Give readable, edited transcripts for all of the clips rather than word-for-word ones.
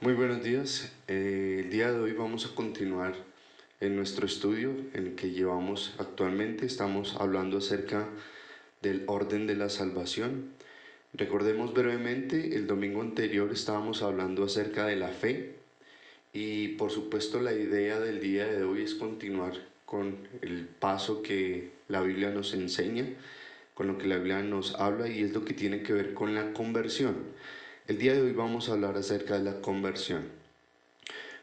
Muy buenos días. El día de hoy vamos a continuar en nuestro estudio en el que llevamos actualmente. Estamos hablando acerca del orden de la salvación. Recordemos brevemente, el domingo anterior estábamos hablando acerca de la fe y por supuesto la idea del día de hoy es continuar con el paso que la Biblia nos enseña, con lo que la Biblia nos habla y es lo que tiene que ver con la conversión. El día de hoy vamos a hablar acerca de la conversión.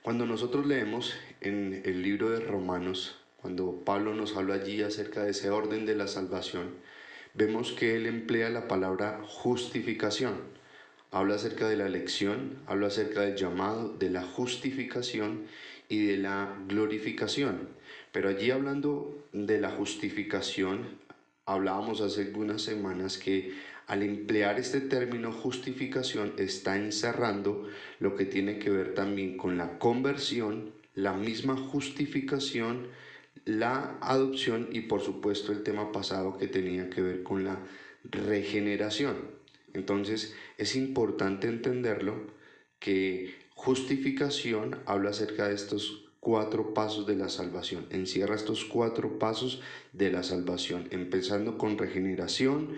Cuando nosotros leemos en el libro de Romanos, cuando Pablo nos habla allí acerca de ese orden de la salvación, vemos que él emplea la palabra justificación. Habla acerca de la elección, habla acerca del llamado, de la justificación y de la glorificación. Pero allí hablando de la justificación, hablábamos hace algunas semanas que al emplear este término justificación está encerrando lo que tiene que ver también con la conversión, la misma justificación, la adopción y por supuesto el tema pasado que tenía que ver con la regeneración. Entonces es importante entenderlo que justificación habla acerca de estos 4 pasos de la salvación, encierra estos 4 pasos de la salvación, empezando con regeneración,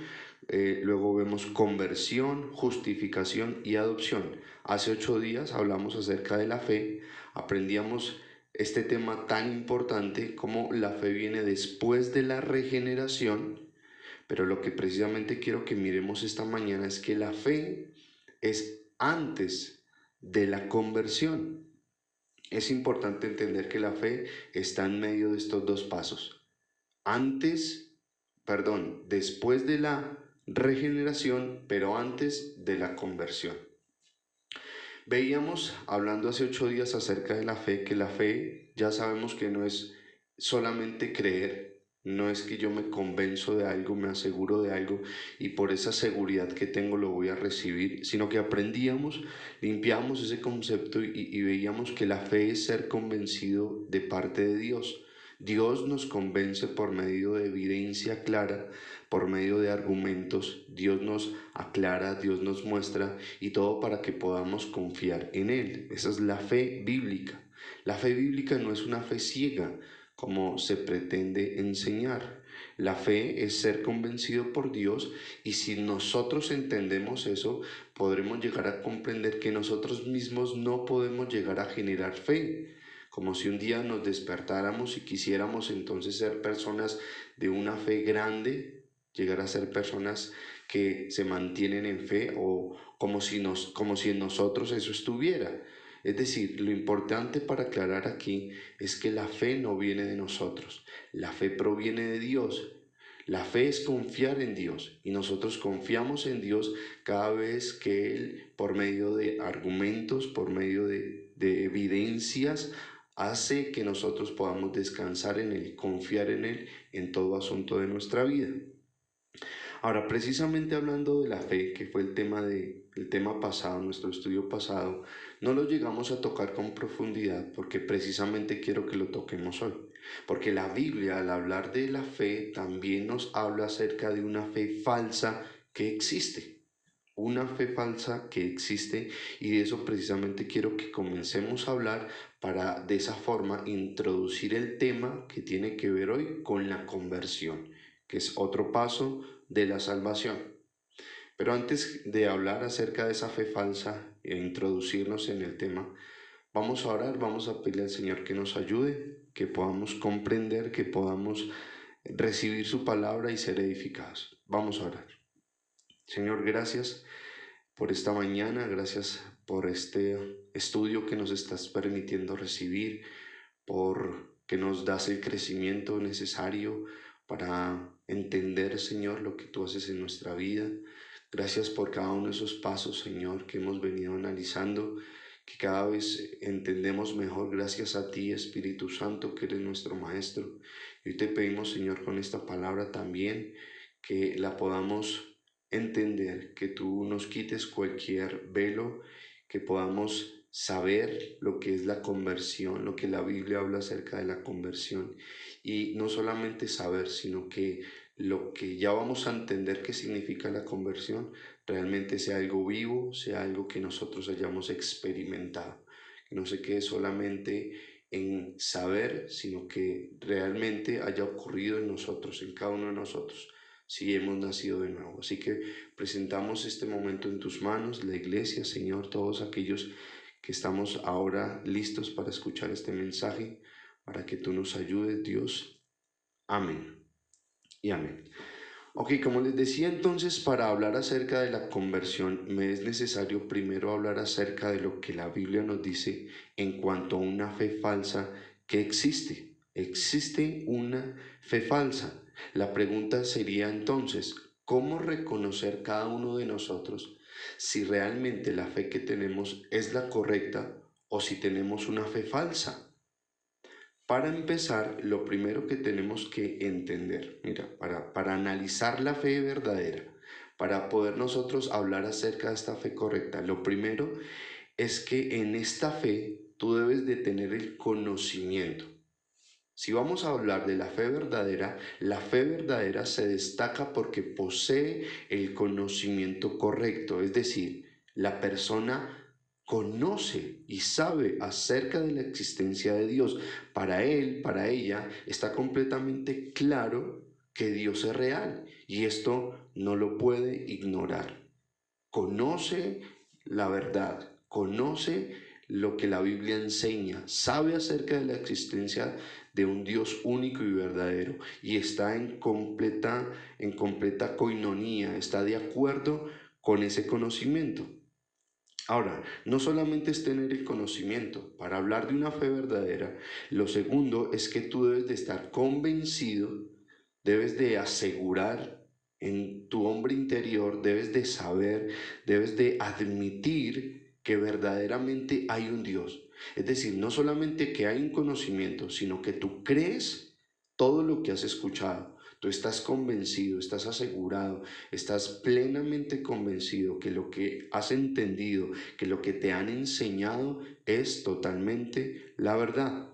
luego vemos conversión, justificación y adopción. Hace 8 días hablamos acerca de la fe, aprendíamos este tema tan importante como la fe viene después de la regeneración, pero lo que precisamente quiero que miremos esta mañana es que la fe es antes de la conversión. Es importante entender que la fe está en medio de estos 2 pasos. Antes, perdón, después de la regeneración, pero antes de la conversión. Veíamos, hablando hace 8 días acerca de la fe, que la fe ya sabemos que no es solamente creer, no es que yo me convenzo de algo, me aseguro de algo y por esa seguridad que tengo lo voy a recibir, sino que aprendíamos, limpiamos ese concepto y veíamos que la fe es ser convencido de parte de Dios. Dios nos convence por medio de evidencia clara, por medio de argumentos, Dios nos aclara, Dios nos muestra y todo para que podamos confiar en Él. Esa es la fe bíblica. La fe bíblica no es una fe ciega como se pretende enseñar. La fe es ser convencido por Dios y si nosotros entendemos eso, podremos llegar a comprender que nosotros mismos no podemos llegar a generar fe. Como si un día nos despertáramos y quisiéramos entonces ser personas de una fe grande, llegar a ser personas que se mantienen en fe o como si en nosotros eso estuviera. Es decir, lo importante para aclarar aquí es que la fe no viene de nosotros, la fe proviene de Dios. La fe es confiar en Dios y nosotros confiamos en Dios cada vez que Él, por medio de argumentos, por medio de evidencias, hace que nosotros podamos descansar en Él, confiar en Él en todo asunto de nuestra vida. Ahora, precisamente hablando de la fe, que fue el tema pasado, nuestro estudio pasado, no lo llegamos a tocar con profundidad porque precisamente quiero que lo toquemos hoy. Porque la Biblia, al hablar de la fe, también nos habla acerca de una fe falsa que existe. Una fe falsa que existe y de eso precisamente quiero que comencemos a hablar para de esa forma introducir el tema que tiene que ver hoy con la conversión, que es otro paso de la salvación. Pero antes de hablar acerca de esa fe falsa e introducirnos en el tema, vamos a orar, vamos a pedirle al Señor que nos ayude, que podamos comprender, que podamos recibir su palabra y ser edificados. Vamos a orar. Señor, gracias por esta mañana, gracias por este estudio que nos estás permitiendo recibir, por que nos das el crecimiento necesario para entender, Señor, lo que tú haces en nuestra vida. Gracias por cada uno de esos pasos, Señor, que hemos venido analizando, que cada vez entendemos mejor gracias a ti, Espíritu Santo, que eres nuestro Maestro. Y hoy te pedimos, Señor, con esta palabra también, que la podamos entender, que tú nos quites cualquier velo, que podamos saber lo que es la conversión, lo que la Biblia habla acerca de la conversión y no solamente saber, sino que lo que ya vamos a entender que significa la conversión realmente sea algo vivo, sea algo que nosotros hayamos experimentado, que no se quede solamente en saber, sino que realmente haya ocurrido en nosotros, en cada uno de nosotros, si hemos nacido de nuevo. Así que presentamos este momento en tus manos, la iglesia, Señor, todos aquellos que estamos ahora listos para escuchar este mensaje, para que tú nos ayudes, Dios. Amén y amén. Ok, como les decía entonces, para hablar acerca de la conversión me es necesario primero hablar acerca de lo que la Biblia nos dice en cuanto a una fe falsa que existe. Existe una fe falsa. La pregunta sería entonces, ¿cómo reconocer cada uno de nosotros si realmente la fe que tenemos es la correcta o si tenemos una fe falsa? Para empezar, lo primero que tenemos que entender, mira, para analizar la fe verdadera, para poder nosotros hablar acerca de esta fe correcta, lo primero es que en esta fe tú debes de tener el conocimiento. Si vamos a hablar de la fe verdadera se destaca porque posee el conocimiento correcto, es decir, la persona conoce y sabe acerca de la existencia de Dios. Para él, para ella, está completamente claro que Dios es real y esto no lo puede ignorar. Conoce la verdad, conoce lo que la Biblia enseña, sabe acerca de la existencia de un Dios único y verdadero y está en completa coinonía, está de acuerdo con ese conocimiento. Ahora, no solamente es tener el conocimiento, para hablar de una fe verdadera, lo segundo es que tú debes de estar convencido, debes de asegurar en tu hombre interior, debes de saber, debes de admitir que verdaderamente hay un Dios. Es decir, no solamente que hay un conocimiento, sino que tú crees todo lo que has escuchado. Tú estás convencido, estás asegurado, estás plenamente convencido que lo que has entendido, que lo que te han enseñado es totalmente la verdad.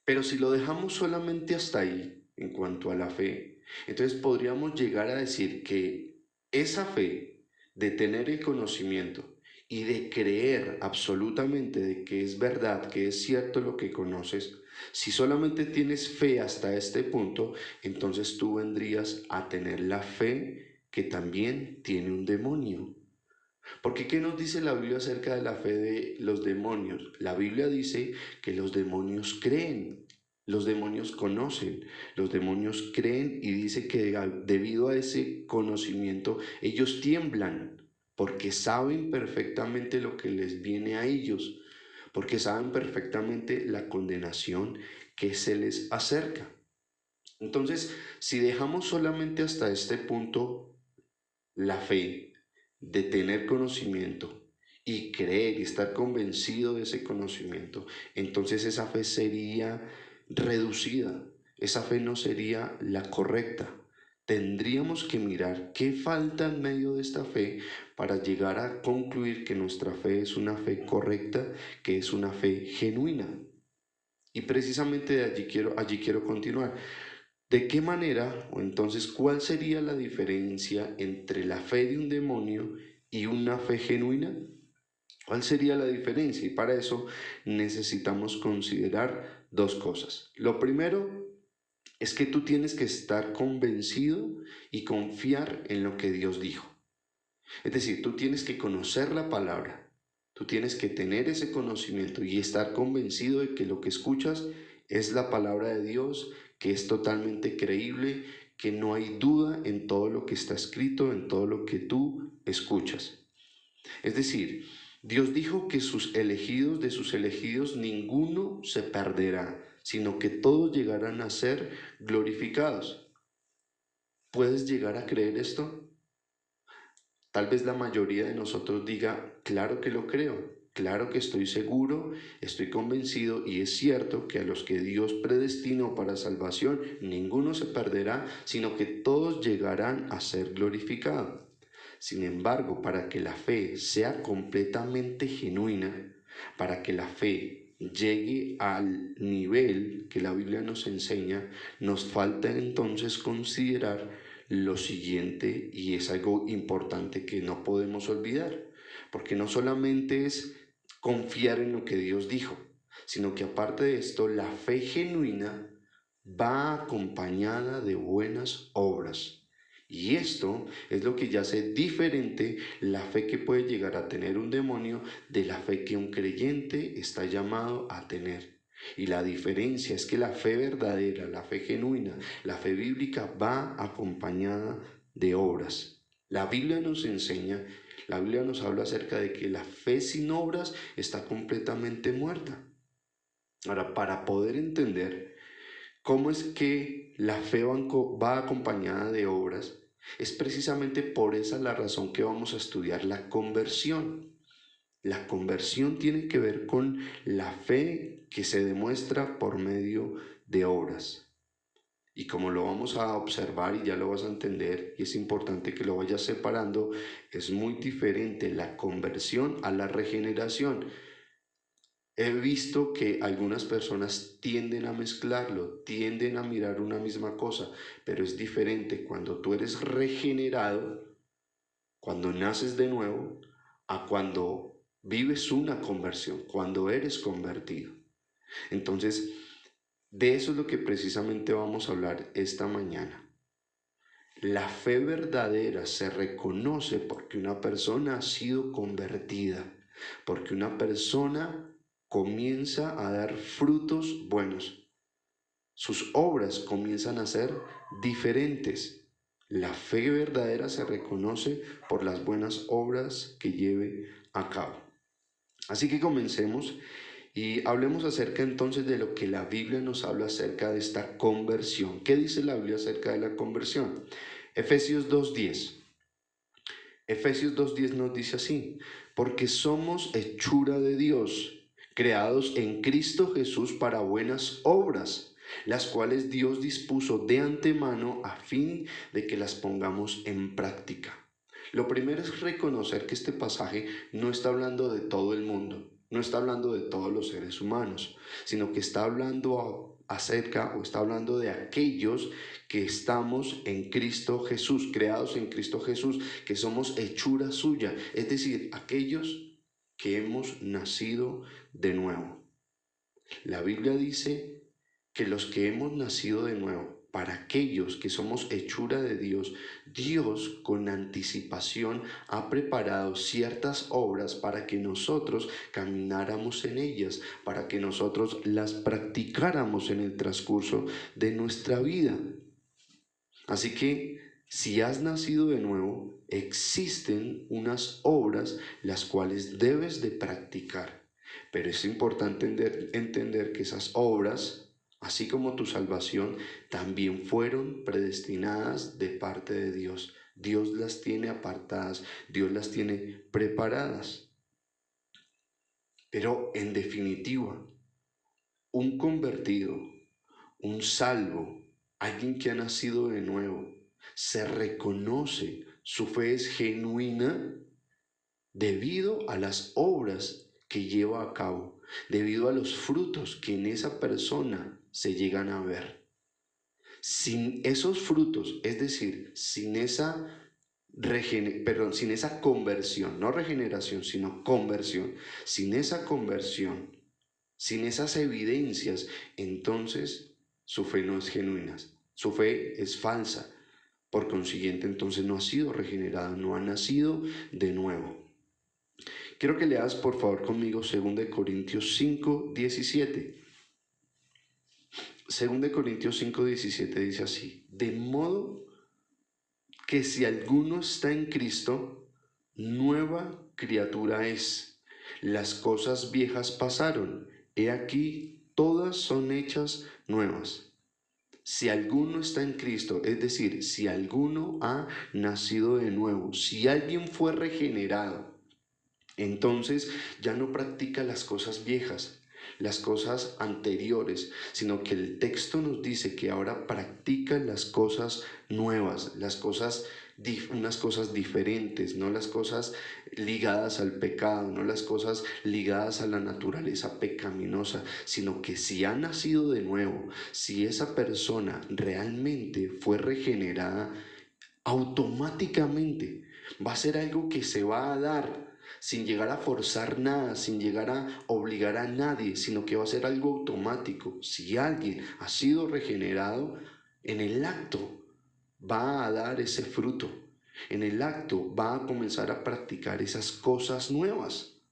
Pero si lo dejamos solamente hasta ahí, en cuanto a la fe, entonces podríamos llegar a decir que esa fe de tener el conocimiento y de creer absolutamente de que es verdad, que es cierto lo que conoces, si solamente tienes fe hasta este punto, entonces tú vendrías a tener la fe que también tiene un demonio. Porque ¿qué nos dice la Biblia acerca de la fe de los demonios? La Biblia dice que los demonios creen, los demonios conocen, los demonios creen y dice que debido a ese conocimiento ellos tiemblan porque saben perfectamente lo que les viene a ellos, porque saben perfectamente la condenación que se les acerca. Entonces, si dejamos solamente hasta este punto la fe de tener conocimiento y creer y estar convencido de ese conocimiento, entonces esa fe sería reducida, esa fe no sería la correcta. Tendríamos que mirar qué falta en medio de esta fe para llegar a concluir que nuestra fe es una fe correcta, que es una fe genuina. Y precisamente de allí quiero continuar. ¿De qué manera, o entonces cuál sería la diferencia entre la fe de un demonio y una fe genuina? ¿Cuál sería la diferencia? Y para eso necesitamos considerar dos cosas. Lo primero es que tú tienes que estar convencido y confiar en lo que Dios dijo. Es decir, tú tienes que conocer la palabra, tú tienes que tener ese conocimiento y estar convencido de que lo que escuchas es la palabra de Dios, que es totalmente creíble, que no hay duda en todo lo que está escrito, en todo lo que tú escuchas. Es decir, Dios dijo que de sus elegidos, ninguno se perderá, sino que todos llegarán a ser glorificados. ¿Puedes llegar a creer esto? Tal vez la mayoría de nosotros diga, claro que lo creo, claro que estoy seguro, estoy convencido y es cierto que a los que Dios predestinó para salvación, ninguno se perderá, sino que todos llegarán a ser glorificados. Sin embargo, para que la fe sea completamente genuina, para que la fe llegue al nivel que la Biblia nos enseña, nos falta entonces considerar lo siguiente, y es algo importante que no podemos olvidar, porque no solamente es confiar en lo que Dios dijo, sino que aparte de esto, la fe genuina va acompañada de buenas obras. Y esto es lo que ya hace diferente la fe que puede llegar a tener un demonio de la fe que un creyente está llamado a tener. Y la diferencia es que la fe verdadera, la fe genuina, la fe bíblica va acompañada de obras. La Biblia nos enseña, la Biblia nos habla acerca de que la fe sin obras está completamente muerta. Ahora, para poder entender cómo es que la fe va acompañada de obras, es precisamente por esa la razón que vamos a estudiar la conversión. La conversión tiene que ver con la fe que se demuestra por medio de obras. Y como lo vamos a observar y ya lo vas a entender, y es importante que lo vayas separando, es muy diferente la conversión a la regeneración. He visto que algunas personas tienden a mezclarlo, tienden a mirar una misma cosa, pero es diferente cuando tú eres regenerado, cuando naces de nuevo, a cuando vives una conversión, cuando eres convertido. Entonces, de eso es lo que precisamente vamos a hablar esta mañana. La fe verdadera se reconoce porque una persona ha sido convertida, porque una persona comienza a dar frutos buenos. Sus obras comienzan a ser diferentes. La fe verdadera se reconoce por las buenas obras que lleve a cabo. Así que comencemos y hablemos acerca entonces de lo que la Biblia nos habla acerca de esta conversión. ¿Qué dice la Biblia acerca de la conversión? Efesios 2:10. Efesios 2:10 nos dice así: porque somos hechura de Dios, creados en Cristo Jesús para buenas obras, las cuales Dios dispuso de antemano a fin de que las pongamos en práctica. Lo primero es reconocer que este pasaje no está hablando de todo el mundo, no está hablando de todos los seres humanos, sino que está hablando acerca o está hablando de aquellos que estamos en Cristo Jesús, creados en Cristo Jesús, que somos hechura suya, es decir, aquellos que hemos nacido de nuevo. La Biblia dice que los que hemos nacido de nuevo, para aquellos que somos hechura de Dios, Dios con anticipación ha preparado ciertas obras para que nosotros camináramos en ellas, para que nosotros las practicáramos en el transcurso de nuestra vida. Así que si has nacido de nuevo, existen unas obras las cuales debes de practicar. Pero es importante entender que esas obras, así como tu salvación, también fueron predestinadas de parte de Dios. Dios las tiene apartadas, Dios las tiene preparadas. Pero en definitiva, un convertido, un salvo, alguien que ha nacido de nuevo, se reconoce, su fe es genuina debido a las obras que lleva a cabo, debido a los frutos que en esa persona se llegan a ver. Sin esos frutos, es decir, sin esa sin esa conversión, no regeneración, sino conversión, sin esa conversión, sin esas evidencias, entonces su fe no es genuina, su fe es falsa. Por consiguiente, entonces no ha sido regenerada, no ha nacido de nuevo. Quiero que leas por favor conmigo 2 Corintios 5:17. 2 Corintios 5:17 dice así: de modo que si alguno está en Cristo, nueva criatura es. Las cosas viejas pasaron, he aquí todas son hechas nuevas. Si alguno está en Cristo, es decir, si alguno ha nacido de nuevo, si alguien fue regenerado, entonces ya no practica las cosas viejas, las cosas anteriores, sino que el texto nos dice que ahora practica las cosas nuevas, las cosas unas cosas diferentes, no las cosas ligadas al pecado, no las cosas ligadas a la naturaleza pecaminosa, sino que si ha nacido de nuevo, si esa persona realmente fue regenerada, automáticamente va a ser algo que se va a dar sin llegar a forzar nada, sin llegar a obligar a nadie, sino que va a ser algo automático. Si alguien ha sido regenerado, en el acto va a dar ese fruto. En el acto va a comenzar a practicar esas cosas nuevas.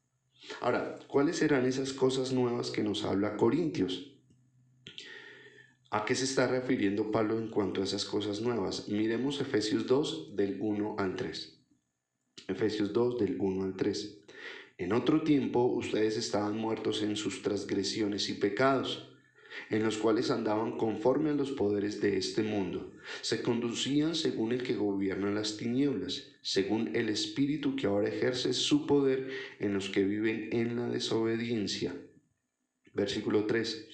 Ahora, ¿cuáles serán esas cosas nuevas que nos habla Corintios? ¿A qué se está refiriendo Pablo en cuanto a esas cosas nuevas? Miremos Efesios 2 del 1 al 3. Efesios 2 del 1 al 3. En otro tiempo ustedes estaban muertos en sus transgresiones y pecados, en los cuales andaban conforme a los poderes de este mundo. Se conducían según el que gobierna las tinieblas, según el espíritu que ahora ejerce su poder en los que viven en la desobediencia. Versículo 3.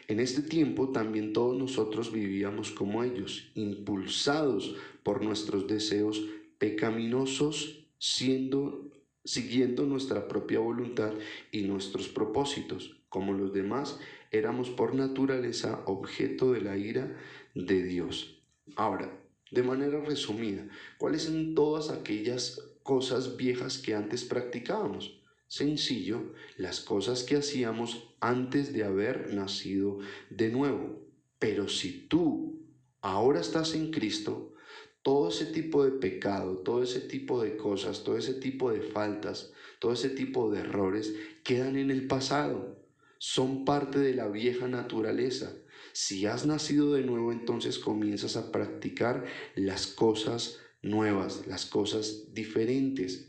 En este tiempo también todos nosotros vivíamos como ellos, impulsados por nuestros deseos pecaminosos, siguiendo nuestra propia voluntad y nuestros propósitos. Como los demás, éramos por naturaleza objeto de la ira de Dios. Ahora, de manera resumida, ¿cuáles son todas aquellas cosas viejas que antes practicábamos? Sencillo, las cosas que hacíamos antes de haber nacido de nuevo. Pero si tú ahora estás en Cristo, todo ese tipo de pecado, todo ese tipo de cosas, todo ese tipo de faltas, todo ese tipo de errores quedan en el pasado. Son parte de la vieja naturaleza. Si has nacido de nuevo, entonces comienzas a practicar las cosas nuevas, las cosas diferentes,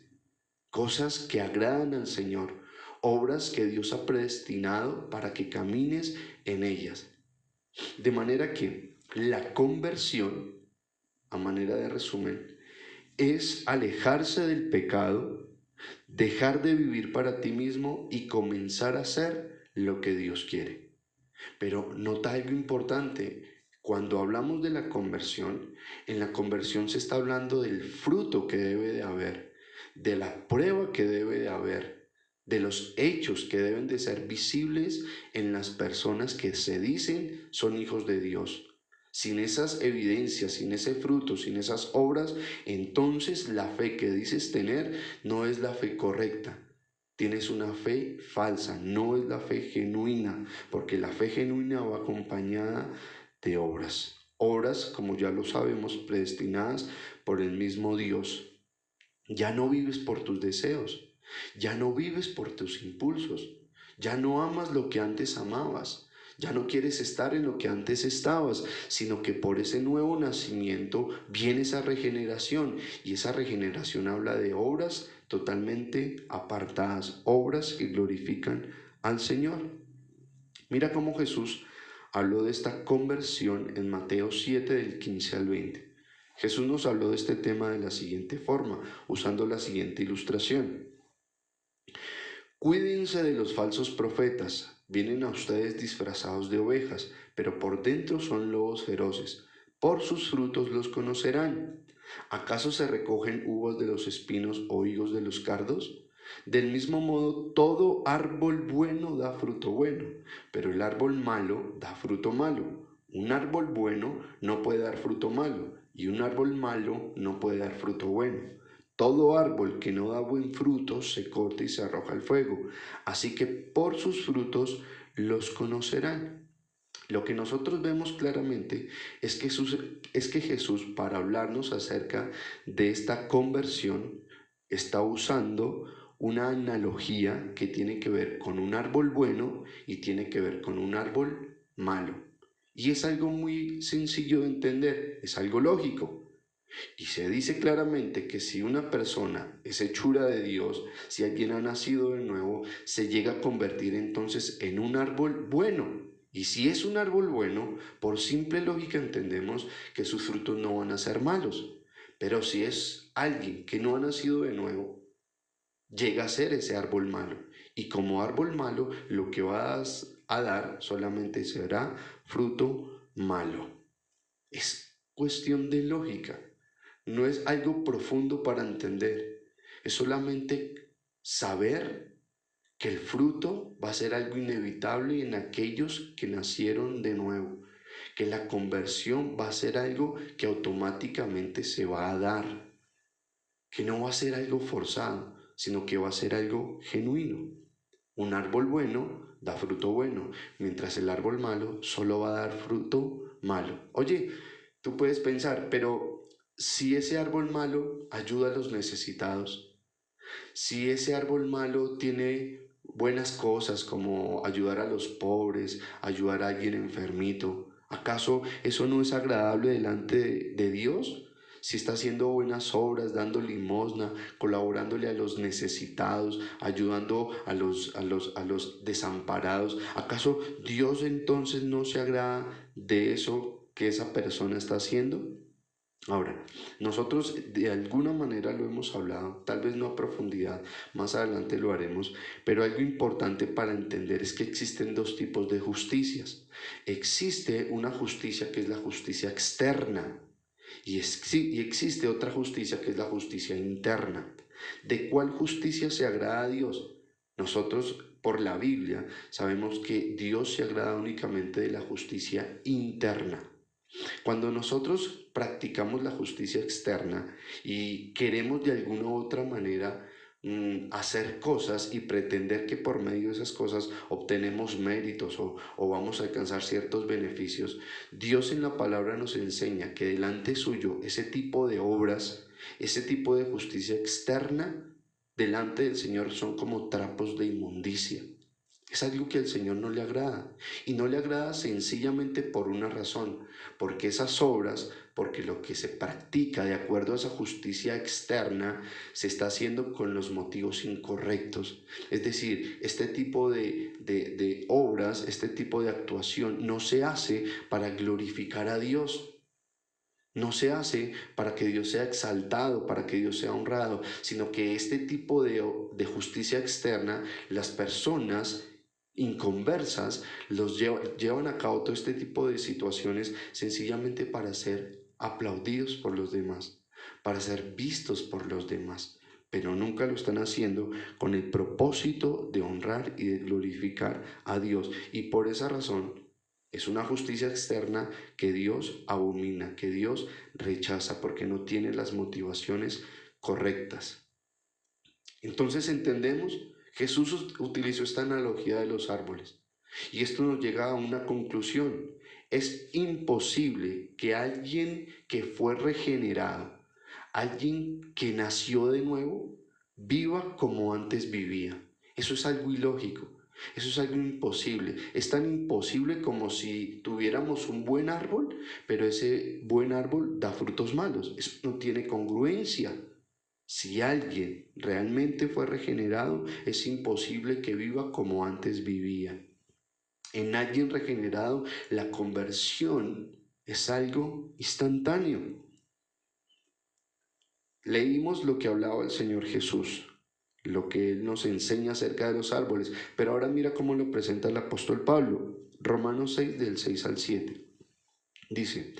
cosas que agradan al Señor, obras que Dios ha predestinado para que camines en ellas. De manera que la conversión, a manera de resumen, es alejarse del pecado, dejar de vivir para ti mismo y comenzar a hacer lo que Dios quiere. Pero nota algo importante. Cuando hablamos de la conversión, en la conversión se está hablando del fruto que debe de haber, de la prueba que debe de haber, de los hechos que deben de ser visibles en las personas que se dicen son hijos de Dios. Sin esas evidencias, sin ese fruto, sin esas obras, entonces la fe que dices tener no es la fe correcta. Tienes una fe falsa, no es la fe genuina, porque la fe genuina va acompañada de obras. Obras, como ya lo sabemos, predestinadas por el mismo Dios. Ya no vives por tus deseos, ya no vives por tus impulsos, ya no amas lo que antes amabas, ya no quieres estar en lo que antes estabas, sino que por ese nuevo nacimiento viene esa regeneración, y esa regeneración habla de obras totalmente apartadas, obras que glorifican al Señor. Mira cómo Jesús habló de esta conversión en Mateo 7 del 15 al 20. Jesús nos habló de este tema de la siguiente forma, usando la siguiente ilustración. Cuídense de los falsos profetas, vienen a ustedes disfrazados de ovejas, pero por dentro son lobos feroces. Por sus frutos los conocerán. ¿Acaso se recogen uvas de los espinos o higos de los cardos? Del mismo modo, todo árbol bueno da fruto bueno, pero el árbol malo da fruto malo. Un árbol bueno no puede dar fruto malo, y un árbol malo no puede dar fruto bueno. Todo árbol que no da buen fruto se corta y se arroja al fuego. Así que por sus frutos los conocerán. Lo que nosotros vemos claramente es que Jesús, para hablarnos acerca de esta conversión, está usando una analogía que tiene que ver con un árbol bueno y tiene que ver con un árbol malo. Y es algo muy sencillo de entender, es algo lógico. Y se dice claramente que si una persona es hechura de Dios, si alguien ha nacido de nuevo, se llega a convertir entonces en un árbol bueno. Y si es un árbol bueno, por simple lógica entendemos que sus frutos no van a ser malos. Pero si es alguien que no ha nacido de nuevo, llega a ser ese árbol malo. Y como árbol malo, lo que vas a dar solamente será fruto malo. Es cuestión de lógica. No es algo profundo para entender. Es solamente saber que el fruto va a ser algo inevitable en aquellos que nacieron de nuevo, que la conversión va a ser algo que automáticamente se va a dar, que no va a ser algo forzado, sino que va a ser algo genuino. Un árbol bueno da fruto bueno, mientras el árbol malo solo va a dar fruto malo. Oye, tú puedes pensar, pero si ese árbol malo ayuda a los necesitados, si ese árbol malo tiene buenas cosas como ayudar a los pobres, ayudar a alguien enfermito, ¿acaso eso no es agradable delante de Dios? Si está haciendo buenas obras, dando limosna, colaborándole a los necesitados, ayudando a los desamparados, ¿acaso Dios entonces no se agrada de eso que esa persona está haciendo? Ahora, nosotros de alguna manera lo hemos hablado, tal vez no a profundidad, más adelante lo haremos, pero algo importante para entender es que existen dos tipos de justicias. Existe una justicia que es la justicia externa y existe otra justicia que es la justicia interna. ¿De cuál justicia se agrada a Dios? Nosotros por la Biblia sabemos que Dios se agrada únicamente de la justicia interna. Cuando nosotros practicamos la justicia externa y queremos de alguna u otra manera hacer cosas y pretender que por medio de esas cosas obtenemos méritos o vamos a alcanzar ciertos beneficios, Dios en la palabra nos enseña que delante suyo ese tipo de obras, ese tipo de justicia externa, delante del Señor son como trapos de inmundicia. Es algo que al Señor no le agrada. Y no le agrada sencillamente por una razón, porque esas obras, porque lo que se practica de acuerdo a esa justicia externa, se está haciendo con los motivos incorrectos. Es decir, este tipo de obras, este tipo de actuación no se hace para glorificar a Dios. No se hace para que Dios sea exaltado, para que Dios sea honrado, sino que este tipo de justicia externa, las personas inconversas llevan a cabo todo este tipo de situaciones sencillamente para ser aplaudidos por los demás, para ser vistos por los demás, pero nunca lo están haciendo con el propósito de honrar y de glorificar a Dios. Y por esa razón es una justicia externa que Dios abomina, que Dios rechaza porque no tiene las motivaciones correctas. Entonces entendemos, Jesús utilizó esta analogía de los árboles y esto nos llega a una conclusión. Es imposible que alguien que fue regenerado, alguien que nació de nuevo, viva como antes vivía. Eso es algo ilógico. Eso es algo imposible. Es tan imposible como si tuviéramos un buen árbol, pero ese buen árbol da frutos malos. Eso no tiene congruencia. Si alguien realmente fue regenerado, es imposible que viva como antes vivía. En alguien regenerado, la conversión es algo instantáneo. Leímos lo que hablaba el Señor Jesús, lo que Él nos enseña acerca de los árboles, pero ahora mira cómo lo presenta el apóstol Pablo. Romanos 6 del 6 al 7. Dice,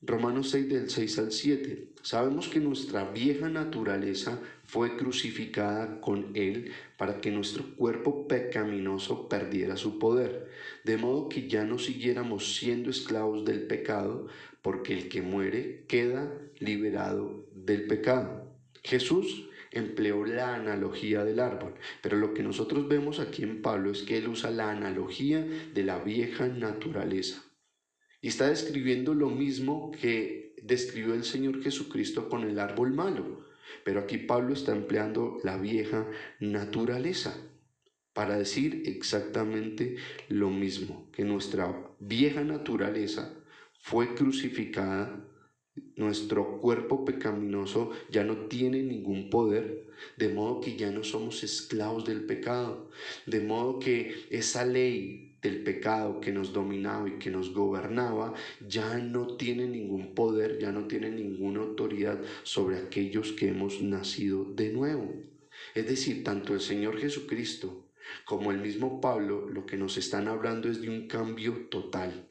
Romanos 6 del 6 al 7. Sabemos que nuestra vieja naturaleza fue crucificada con Él para que nuestro cuerpo pecaminoso perdiera su poder, de modo que ya no siguiéramos siendo esclavos del pecado, porque el que muere queda liberado del pecado. Jesús empleó la analogía del árbol, pero lo que nosotros vemos aquí en Pablo es que él usa la analogía de la vieja naturaleza. Y está describiendo lo mismo que describió el Señor Jesucristo con el árbol malo. Pero aquí Pablo está empleando la vieja naturaleza para decir exactamente lo mismo, que nuestra vieja naturaleza fue crucificada, nuestro cuerpo pecaminoso ya no tiene ningún poder, de modo que ya no somos esclavos del pecado, de modo que esa ley del pecado que nos dominaba y que nos gobernaba ya no tiene ningún poder, ya no tiene ninguna autoridad sobre aquellos que hemos nacido de nuevo. Es decir, tanto el Señor Jesucristo como el mismo Pablo lo que nos están hablando es de un cambio total,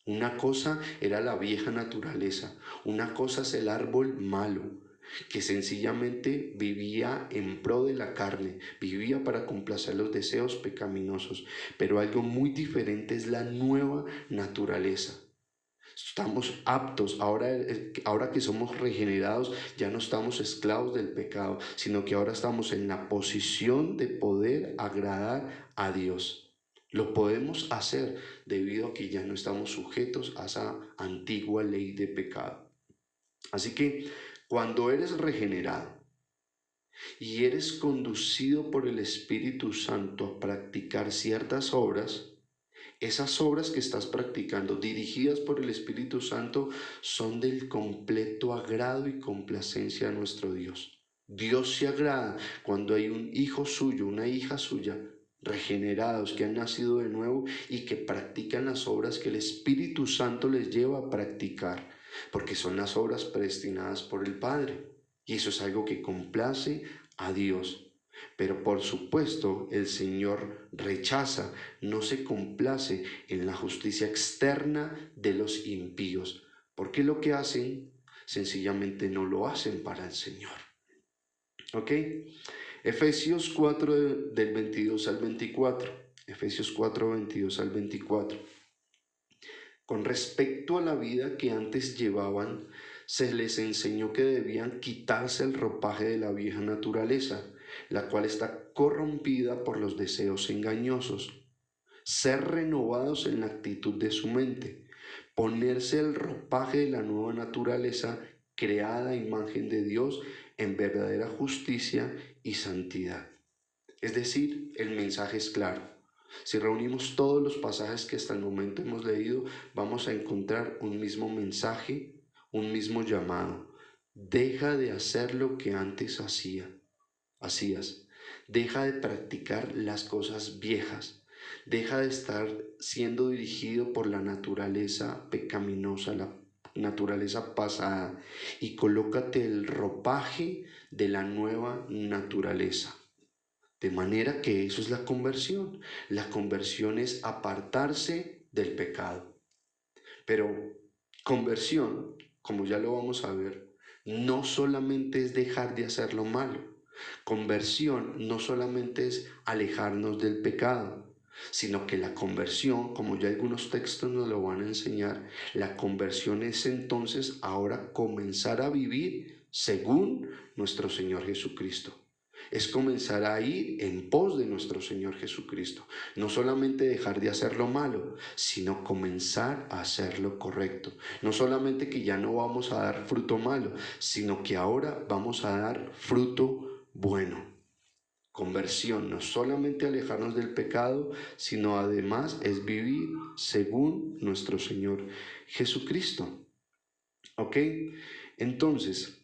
Una cosa era la vieja naturaleza, una cosa es el árbol malo, que sencillamente vivía en pro de la carne, vivía para complacer los deseos pecaminosos, pero algo muy diferente es la nueva naturaleza. Estamos aptos, ahora que somos regenerados, ya no estamos esclavos del pecado, sino que ahora estamos en la posición de poder agradar a Dios. Lo podemos hacer debido a que ya no estamos sujetos a esa antigua ley de pecado. Así que cuando eres regenerado y eres conducido por el Espíritu Santo a practicar ciertas obras, esas obras que estás practicando, dirigidas por el Espíritu Santo, son del completo agrado y complacencia a nuestro Dios. Dios se agrada cuando hay un hijo suyo, una hija suya, regenerados, que han nacido de nuevo y que practican las obras que el Espíritu Santo les lleva a practicar, porque son las obras predestinadas por el Padre. Y eso es algo que complace a Dios. Pero por supuesto el Señor rechaza, no se complace en la justicia externa de los impíos, porque lo que hacen sencillamente no lo hacen para el Señor. ¿Ok? Efesios 4 del 22 al 24. Efesios 4, 22 al 24. Con respecto a la vida que antes llevaban, se les enseñó que debían quitarse el ropaje de la vieja naturaleza, la cual está corrompida por los deseos engañosos, ser renovados en la actitud de su mente, ponerse el ropaje de la nueva naturaleza creada a imagen de Dios en verdadera justicia y santidad. Es decir, el mensaje es claro. Si reunimos todos los pasajes que hasta el momento hemos leído, vamos a encontrar un mismo mensaje, un mismo llamado. Deja de hacer lo que antes hacías. Deja de practicar las cosas viejas. Deja de estar siendo dirigido por la naturaleza pecaminosa, la naturaleza pasada, y colócate el ropaje de la nueva naturaleza. De manera que eso es la conversión. La conversión es apartarse del pecado. Pero conversión, como ya lo vamos a ver, no solamente es dejar de hacer lo malo. Conversión no solamente es alejarnos del pecado, sino que la conversión, como ya algunos textos nos lo van a enseñar, la conversión es entonces ahora comenzar a vivir según nuestro Señor Jesucristo. Es comenzar a ir en pos de nuestro Señor Jesucristo. No solamente dejar de hacer lo malo, sino comenzar a hacer lo correcto. No solamente que ya no vamos a dar fruto malo, sino que ahora vamos a dar fruto bueno. Conversión, no solamente alejarnos del pecado, sino además es vivir según nuestro Señor Jesucristo. ¿Ok? Entonces,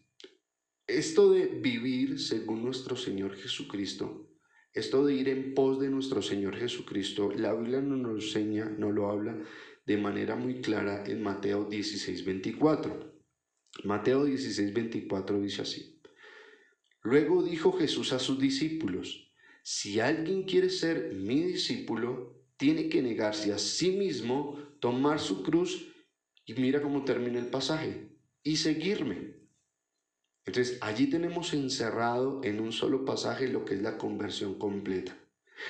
esto de vivir según nuestro Señor Jesucristo, esto de ir en pos de nuestro Señor Jesucristo, la Biblia nos lo enseña, nos lo habla de manera muy clara en Mateo 16:24. Mateo 16:24 dice así: Luego dijo Jesús a sus discípulos: si alguien quiere ser mi discípulo, tiene que negarse a sí mismo, tomar su cruz, y mira cómo termina el pasaje, y seguirme. Entonces, allí tenemos encerrado en un solo pasaje lo que es la conversión completa.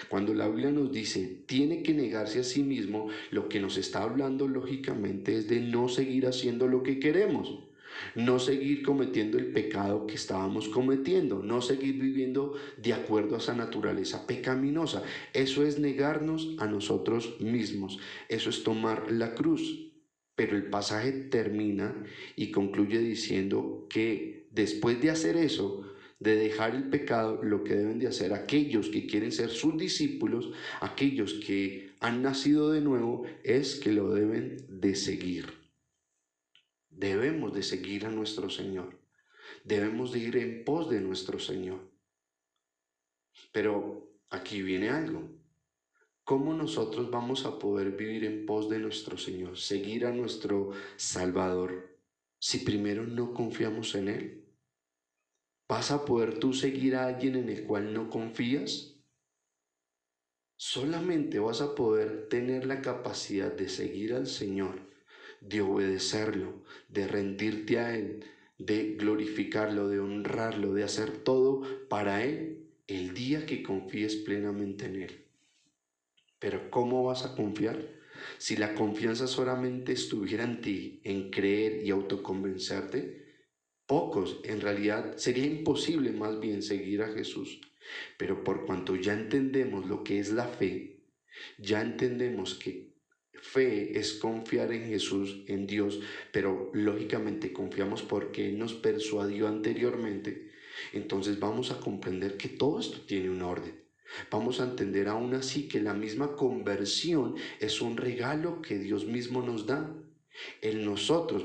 Cuando la Biblia nos dice tiene que negarse a sí mismo, lo que nos está hablando lógicamente es de no seguir haciendo lo que queremos, no seguir cometiendo el pecado que estábamos cometiendo, no seguir viviendo de acuerdo a esa naturaleza pecaminosa. Eso es negarnos a nosotros mismos, eso es tomar la cruz. Pero el pasaje termina y concluye diciendo que después de hacer eso, de dejar el pecado, lo que deben de hacer aquellos que quieren ser sus discípulos, aquellos que han nacido de nuevo, es que lo deben de seguir. Debemos de seguir a nuestro Señor. Debemos de ir en pos de nuestro Señor. Pero aquí viene algo. ¿Cómo nosotros vamos a poder vivir en pos de nuestro Señor, seguir a nuestro Salvador, si primero no confiamos en Él? ¿Vas a poder tú seguir a alguien en el cual no confías? Solamente vas a poder tener la capacidad de seguir al Señor de obedecerlo, de rendirte a Él, de glorificarlo, de honrarlo, de hacer todo para Él el día que confíes plenamente en Él. Pero ¿cómo vas a confiar? Si la confianza solamente estuviera en ti, en creer y autoconvencerte, pocos, en realidad sería imposible más bien seguir a Jesús. Pero por cuanto ya entendemos lo que es la fe, ya entendemos que fe es confiar en Jesús, en Dios, pero lógicamente confiamos porque Él nos persuadió anteriormente, entonces vamos a comprender que todo esto tiene un orden. Vamos a entender aún así que la misma conversión es un regalo que Dios mismo nos da.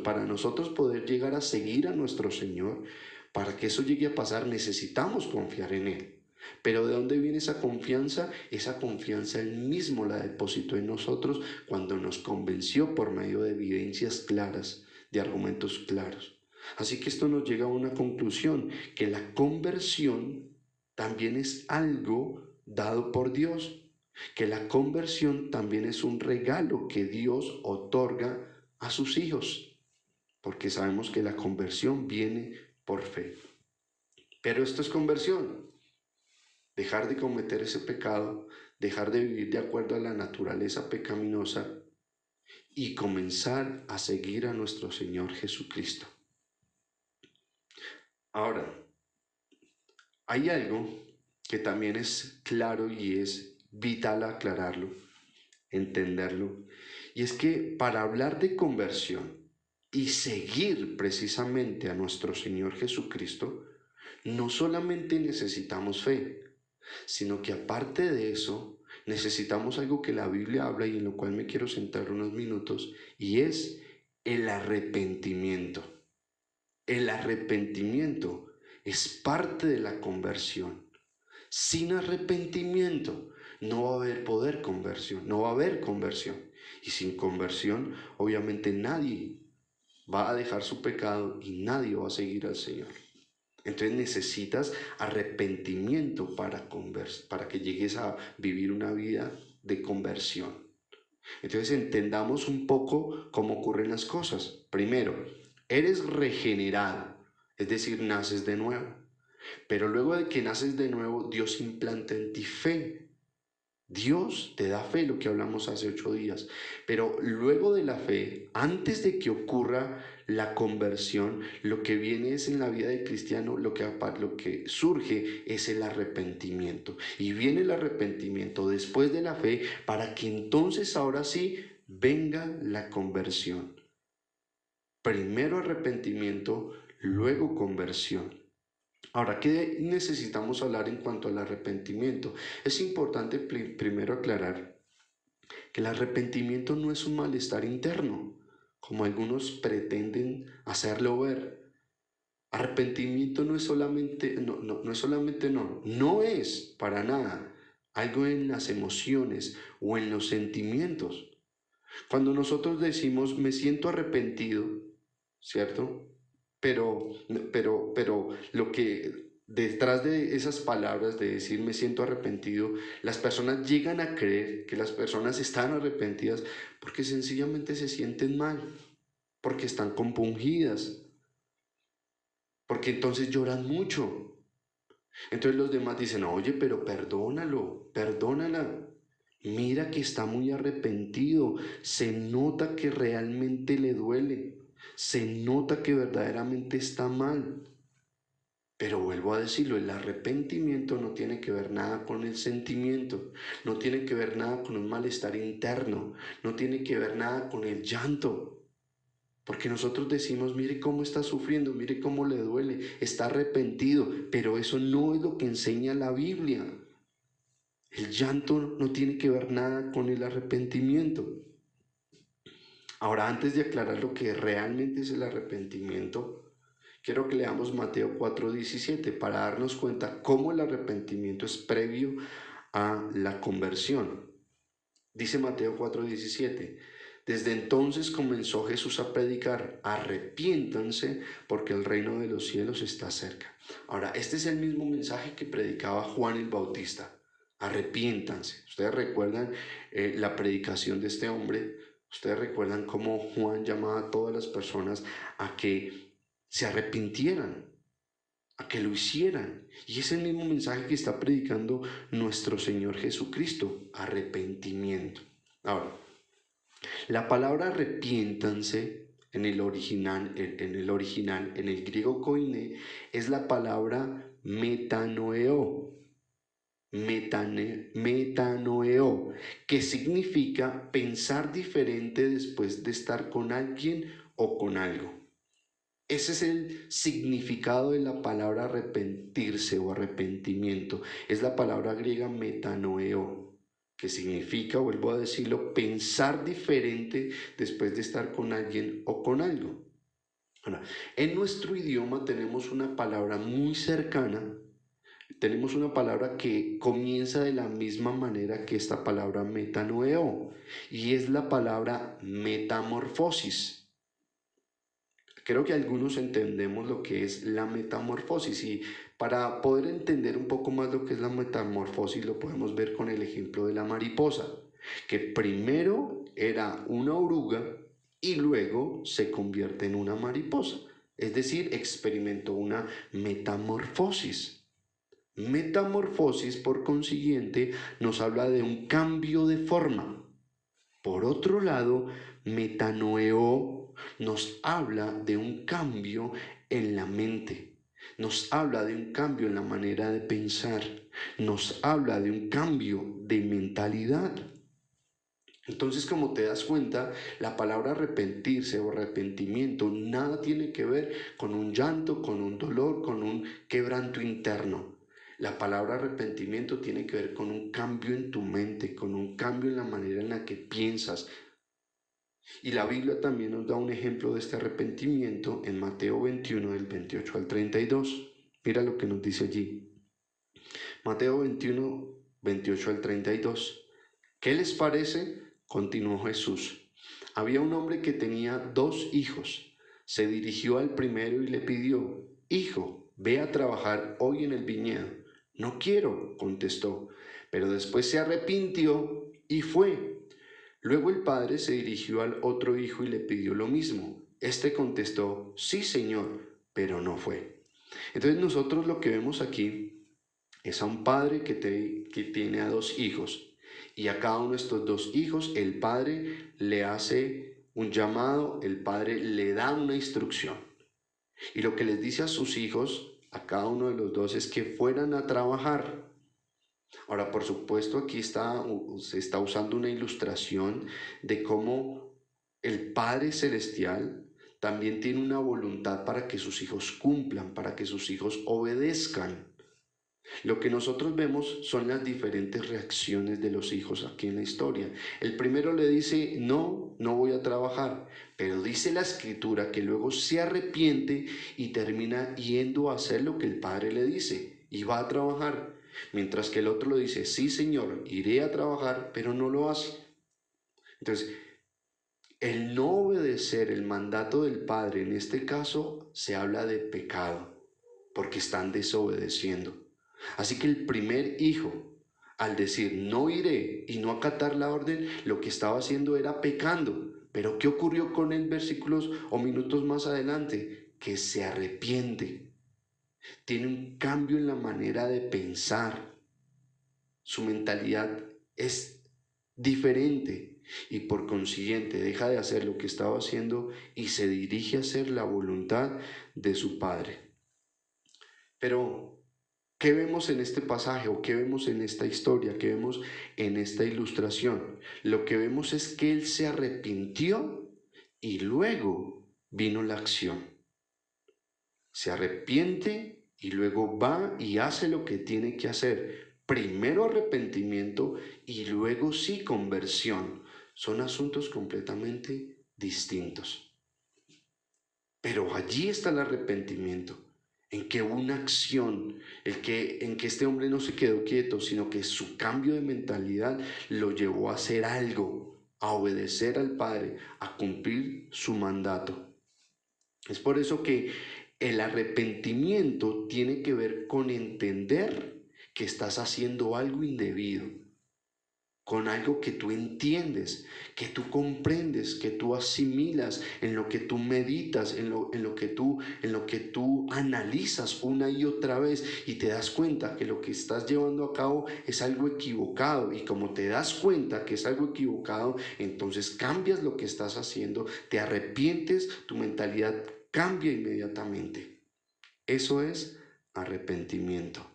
Para nosotros poder llegar a seguir a nuestro Señor, para que eso llegue a pasar, necesitamos confiar en Él. Pero ¿de dónde viene esa confianza? Esa confianza Él mismo la depositó en nosotros cuando nos convenció por medio de evidencias claras, de argumentos claros. Así que esto nos llega a una conclusión, que la conversión también es algo dado por Dios, que la conversión también es un regalo que Dios otorga a sus hijos, porque sabemos que la conversión viene por fe. Pero esto es conversión, dejar de cometer ese pecado, dejar de vivir de acuerdo a la naturaleza pecaminosa y comenzar a seguir a nuestro Señor Jesucristo. Ahora, hay algo que también es claro y es vital aclararlo, entenderlo, y es que para hablar de conversión y seguir precisamente a nuestro Señor Jesucristo, no solamente necesitamos fe, sino que aparte de eso, necesitamos algo que la Biblia habla y en lo cual me quiero sentar unos minutos, y es el arrepentimiento. El arrepentimiento es parte de la conversión. Sin arrepentimiento no va a haber poder conversión, no va a haber conversión. Y sin conversión, obviamente nadie va a dejar su pecado y nadie va a seguir al Señor. Entonces necesitas arrepentimiento para que llegues a vivir una vida de conversión. Entonces entendamos un poco cómo ocurren las cosas. Primero, eres regenerado, es decir, naces de nuevo. Pero luego de que naces de nuevo, Dios implanta en ti fe. Dios te da fe, lo que hablamos hace 8 días. Pero luego de la fe, antes de que ocurra la conversión, lo que viene es en la vida del cristiano, lo que surge es el arrepentimiento. Y viene el arrepentimiento después de la fe para que entonces ahora sí venga la conversión. Primero arrepentimiento, luego conversión. Ahora, ¿qué necesitamos hablar en cuanto al arrepentimiento? Es importante primero aclarar que el arrepentimiento no es un malestar interno, como algunos pretenden hacerlo ver. Arrepentimiento no es solamente, no es para nada algo en las emociones o en los sentimientos. Cuando nosotros decimos me siento arrepentido, ¿cierto? Pero lo que detrás de esas palabras de decir me siento arrepentido, las personas llegan a creer que las personas están arrepentidas porque sencillamente se sienten mal, porque están compungidas, porque entonces lloran mucho. Entonces los demás dicen, oye, pero perdónalo, perdónala. Mira que está muy arrepentido, se nota que realmente le duele, se nota que verdaderamente está mal. Pero vuelvo a decirlo, el arrepentimiento no tiene que ver nada con el sentimiento, no tiene que ver nada con un malestar interno, no tiene que ver nada con el llanto. Porque nosotros decimos, mire cómo está sufriendo, mire cómo le duele, está arrepentido, pero eso no es lo que enseña la Biblia. El llanto no tiene que ver nada con el arrepentimiento. Ahora, antes de aclarar lo que realmente es el arrepentimiento, quiero que leamos Mateo 4:17 para darnos cuenta cómo el arrepentimiento es previo a la conversión. Dice Mateo 4:17, desde entonces comenzó Jesús a predicar, arrepiéntanse porque el reino de los cielos está cerca. Ahora, este es el mismo mensaje que predicaba Juan el Bautista, arrepiéntanse. Ustedes recuerdan la predicación de este hombre, Ustedes recuerdan cómo Juan llamaba a todas las personas a que se arrepintieran, a que lo hicieran. Y es el mismo mensaje que está predicando nuestro Señor Jesucristo, arrepentimiento. Ahora, la palabra arrepiéntanse en el griego koine, es la palabra metanoeo. Metanoeo, que significa pensar diferente después de estar con alguien o con algo. Ese es el significado de la palabra arrepentirse o arrepentimiento. Es la palabra griega metanoeo, que significa, vuelvo a decirlo, pensar diferente después de estar con alguien o con algo. Ahora, en nuestro idioma tenemos una palabra muy cercana. Tenemos una palabra que comienza de la misma manera que esta palabra metanoeo, y es la palabra metamorfosis. Creo que algunos entendemos lo que es la metamorfosis, y para poder entender un poco más lo que es la metamorfosis lo podemos ver con el ejemplo de la mariposa, que primero era una oruga y luego se convierte en una mariposa, es decir, experimentó una metamorfosis. Metamorfosis, por consiguiente, nos habla de un cambio de forma. Por otro lado, metanoeo nos habla de un cambio en la mente, nos habla de un cambio en la manera de pensar, nos habla de un cambio de mentalidad. Entonces, como te das cuenta, la palabra arrepentirse o arrepentimiento nada tiene que ver con un llanto, con un dolor, con un quebranto interno. La palabra arrepentimiento tiene que ver con un cambio en tu mente, con un cambio en la manera en la que piensas. Y la Biblia también nos da un ejemplo de este arrepentimiento en Mateo 21, del 28 al 32. Mira lo que nos dice allí. Mateo 21, 28 al 32. ¿Qué les parece? Continuó Jesús. Había un hombre que tenía 2 hijos. Se dirigió al primero y le pidió: Hijo, ve a trabajar hoy en el viñedo. No quiero, contestó, pero después se arrepintió y fue. Luego el padre se dirigió al otro hijo y le pidió lo mismo. Este contestó: Sí, señor, pero no fue. Entonces nosotros lo que vemos aquí es a un padre que tiene a 2 hijos, y a cada uno de estos 2 hijos el padre le hace un llamado, el padre le da una instrucción, y lo que les dice a sus hijos, a cada uno de los 2, es que fueran a trabajar. Ahora, por supuesto, aquí se está usando una ilustración de cómo el Padre Celestial también tiene una voluntad para que sus hijos cumplan, para que sus hijos obedezcan. Lo que nosotros vemos son las diferentes reacciones de los hijos aquí en la historia. El primero le dice: no, no voy a trabajar, pero dice la escritura que luego se arrepiente y termina yendo a hacer lo que el padre le dice y va a trabajar. Mientras que el otro le dice: sí, señor, iré a trabajar, pero no lo hace. Entonces, el no obedecer el mandato del padre, en este caso, se habla de pecado, porque están desobedeciendo. Así que el primer hijo, al decir no iré y no acatar la orden, lo que estaba haciendo era pecando. Pero ¿qué ocurrió con él versículos o minutos más adelante? Que se arrepiente. Tiene un cambio en la manera de pensar. Su mentalidad es diferente y por consiguiente deja de hacer lo que estaba haciendo y se dirige a hacer la voluntad de su padre. Pero ¿qué vemos en este pasaje o qué vemos en esta historia? ¿Qué vemos en esta ilustración? Lo que vemos es que él se arrepintió y luego vino la acción. Se arrepiente y luego va y hace lo que tiene que hacer. Primero arrepentimiento y luego sí conversión. Son asuntos completamente distintos. Pero allí está el arrepentimiento, en que hubo una acción, en que este hombre no se quedó quieto, sino que su cambio de mentalidad lo llevó a hacer algo, a obedecer al Padre, a cumplir su mandato. Es por eso que el arrepentimiento tiene que ver con entender que estás haciendo algo indebido, con algo que tú entiendes, que tú comprendes, que tú asimilas, en lo que tú meditas, en lo que tú analizas una y otra vez y te das cuenta que lo que estás llevando a cabo es algo equivocado. Y como te das cuenta que es algo equivocado, entonces cambias lo que estás haciendo, te arrepientes, tu mentalidad cambia inmediatamente. Eso es arrepentimiento.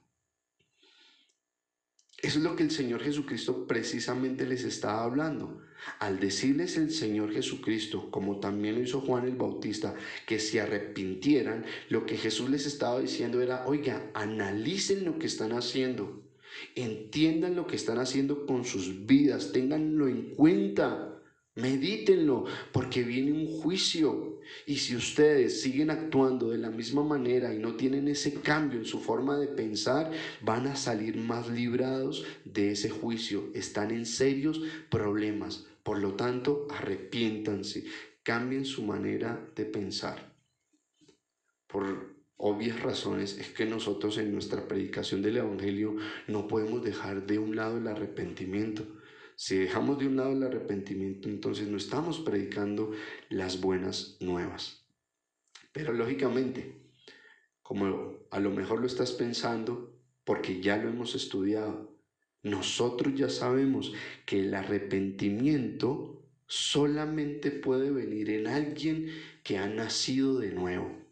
Eso es lo que el Señor Jesucristo precisamente les estaba hablando. Al decirles el Señor Jesucristo, como también lo hizo Juan el Bautista, que se arrepintieran, lo que Jesús les estaba diciendo era, oiga, analicen lo que están haciendo, entiendan lo que están haciendo con sus vidas, ténganlo en cuenta. Medítenlo, porque viene un juicio. Y si ustedes siguen actuando de la misma manera y no tienen ese cambio en su forma de pensar, van a salir más librados de ese juicio. Están en serios problemas. Por lo tanto, arrepiéntanse, cambien su manera de pensar. Por obvias razones es que nosotros en nuestra predicación del Evangelio no podemos dejar de un lado el arrepentimiento. Si dejamos de un lado el arrepentimiento, entonces no estamos predicando las buenas nuevas. Pero lógicamente, como a lo mejor lo estás pensando, porque ya lo hemos estudiado, nosotros ya sabemos que el arrepentimiento solamente puede venir en alguien que ha nacido de nuevo.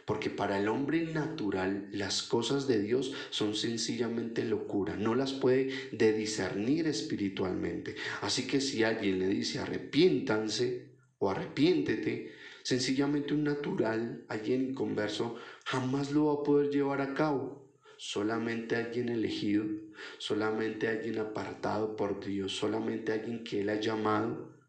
Porque para el hombre natural las cosas de Dios son sencillamente locura, no las puede de discernir espiritualmente. Así que si alguien le dice arrepiéntanse o arrepiéntete, sencillamente un natural, alguien inconverso, jamás lo va a poder llevar a cabo. Solamente alguien elegido, solamente alguien apartado por Dios, solamente alguien que Él ha llamado.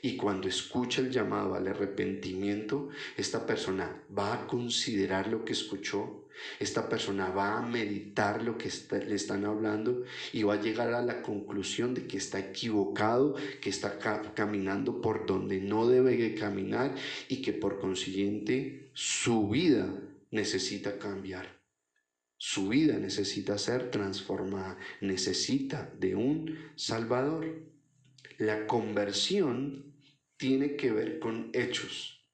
Y cuando escucha el llamado al arrepentimiento, esta persona va a considerar lo que escuchó, esta persona va a meditar lo que le están hablando y va a llegar a la conclusión de que está equivocado, que está caminando por donde no debe caminar y que por consiguiente su vida necesita cambiar. Su vida necesita ser transformada, necesita de un Salvador. La conversión tiene que ver con hechos.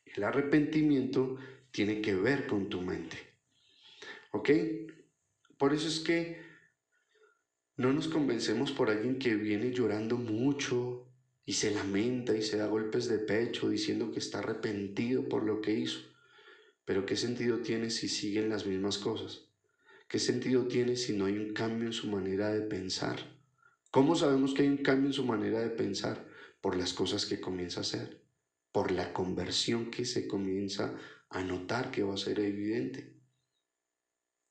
El arrepentimiento tiene que ver con tu mente. ¿Ok? Por eso es que no nos convencemos por alguien que viene llorando mucho y se lamenta y se da golpes de pecho diciendo que está arrepentido por lo que hizo. Pero ¿qué sentido tiene si siguen las mismas cosas? ¿Qué sentido tiene si no hay un cambio en su manera de pensar? ¿Cómo sabemos que hay un cambio en su manera de pensar? Por las cosas que comienza a hacer, por la conversión que se comienza a notar que va a ser evidente.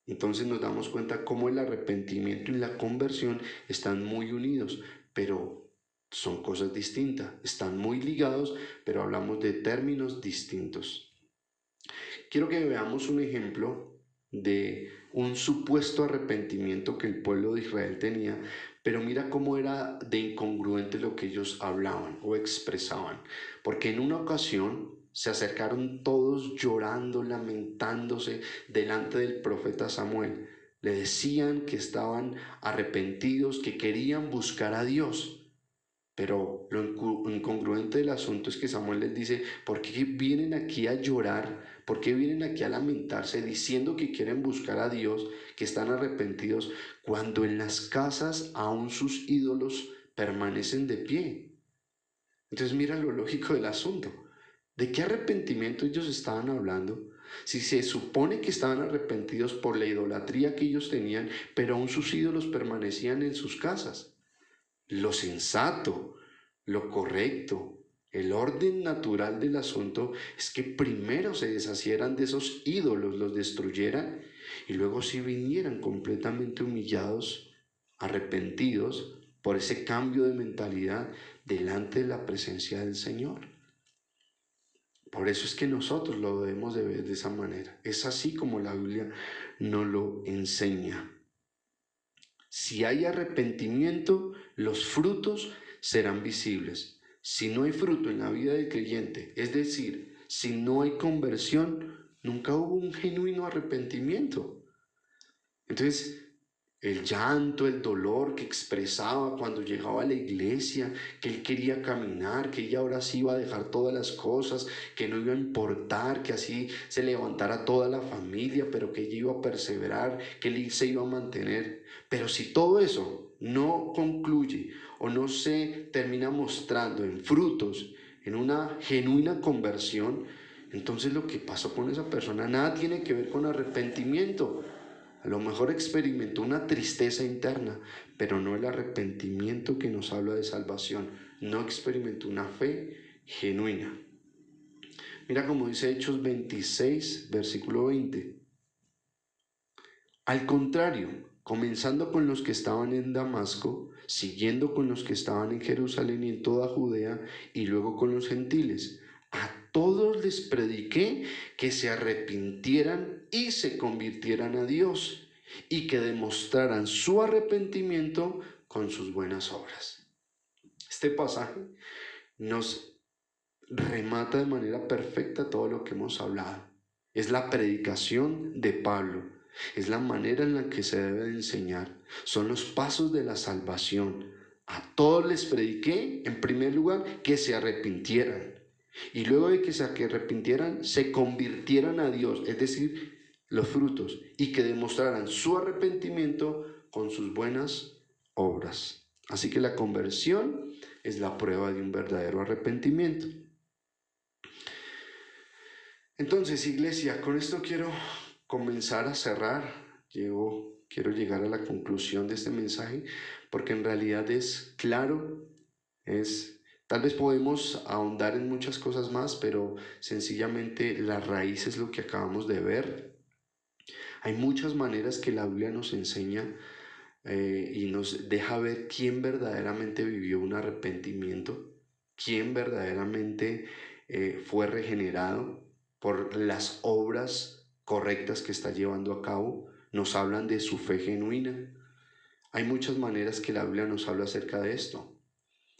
Entonces nos damos cuenta cómo el arrepentimiento y la conversión están muy unidos, pero son cosas distintas, están muy ligados, pero hablamos de términos distintos. Quiero que veamos un ejemplo de un supuesto arrepentimiento que el pueblo de Israel tenía, pero mira cómo era de incongruente lo que ellos hablaban o expresaban, porque en una ocasión se acercaron todos llorando, lamentándose delante del profeta Samuel. Le decían que estaban arrepentidos, que querían buscar a Dios. Pero lo incongruente del asunto es que Samuel les dice, ¿por qué vienen aquí a llorar? ¿Por qué vienen aquí a lamentarse diciendo que quieren buscar a Dios, que están arrepentidos, cuando en las casas aún sus ídolos permanecen de pie? Entonces mira lo lógico del asunto. ¿De qué arrepentimiento ellos estaban hablando? Si se supone que estaban arrepentidos por la idolatría que ellos tenían, pero aún sus ídolos permanecían en sus casas. Lo sensato, lo correcto, el orden natural del asunto es que primero se deshacieran de esos ídolos, los destruyeran y luego sí vinieran completamente humillados, arrepentidos por ese cambio de mentalidad delante de la presencia del Señor. Por eso es que nosotros lo debemos de ver de esa manera. Es así como la Biblia nos lo enseña. Si hay arrepentimiento, los frutos serán visibles. Si no hay fruto en la vida del creyente, es decir, si no hay conversión, nunca hubo un genuino arrepentimiento. Entonces, el llanto, el dolor que expresaba cuando llegaba a la iglesia, que él quería caminar, que ella ahora sí iba a dejar todas las cosas, que no iba a importar, que así se levantara toda la familia, pero que ella iba a perseverar, que él se iba a mantener. Pero si todo eso no concluye o no se termina mostrando en frutos, en una genuina conversión, entonces lo que pasó con esa persona nada tiene que ver con arrepentimiento. A lo mejor experimentó una tristeza interna, pero no el arrepentimiento que nos habla de salvación. No experimentó una fe genuina. Mira como dice Hechos 26, versículo 20. Al contrario, comenzando con los que estaban en Damasco, siguiendo con los que estaban en Jerusalén y en toda Judea, y luego con los gentiles, a todos les prediqué que se arrepintieran y se convirtieran a Dios, y que demostraran su arrepentimiento con sus buenas obras. Este pasaje nos remata de manera perfecta todo lo que hemos hablado. Es la predicación de Pablo, es la manera en la que se debe de enseñar, son los pasos de la salvación. A todos les prediqué, en primer lugar, que se arrepintieran. Y luego de que se arrepintieran, se convirtieran a Dios, es decir, los frutos, y que demostraran su arrepentimiento con sus buenas obras. Así que la conversión es la prueba de un verdadero arrepentimiento. Entonces, iglesia, con esto quiero comenzar a cerrar. Quiero llegar a la conclusión de este mensaje, porque en realidad es claro, tal vez podemos ahondar en muchas cosas más, pero sencillamente la raíz es lo que acabamos de ver. Hay muchas maneras que la Biblia nos enseña y nos deja ver quién verdaderamente vivió un arrepentimiento, quién verdaderamente fue regenerado por las obras correctas que está llevando a cabo. Nos hablan de su fe genuina. Hay muchas maneras que la Biblia nos habla acerca de esto.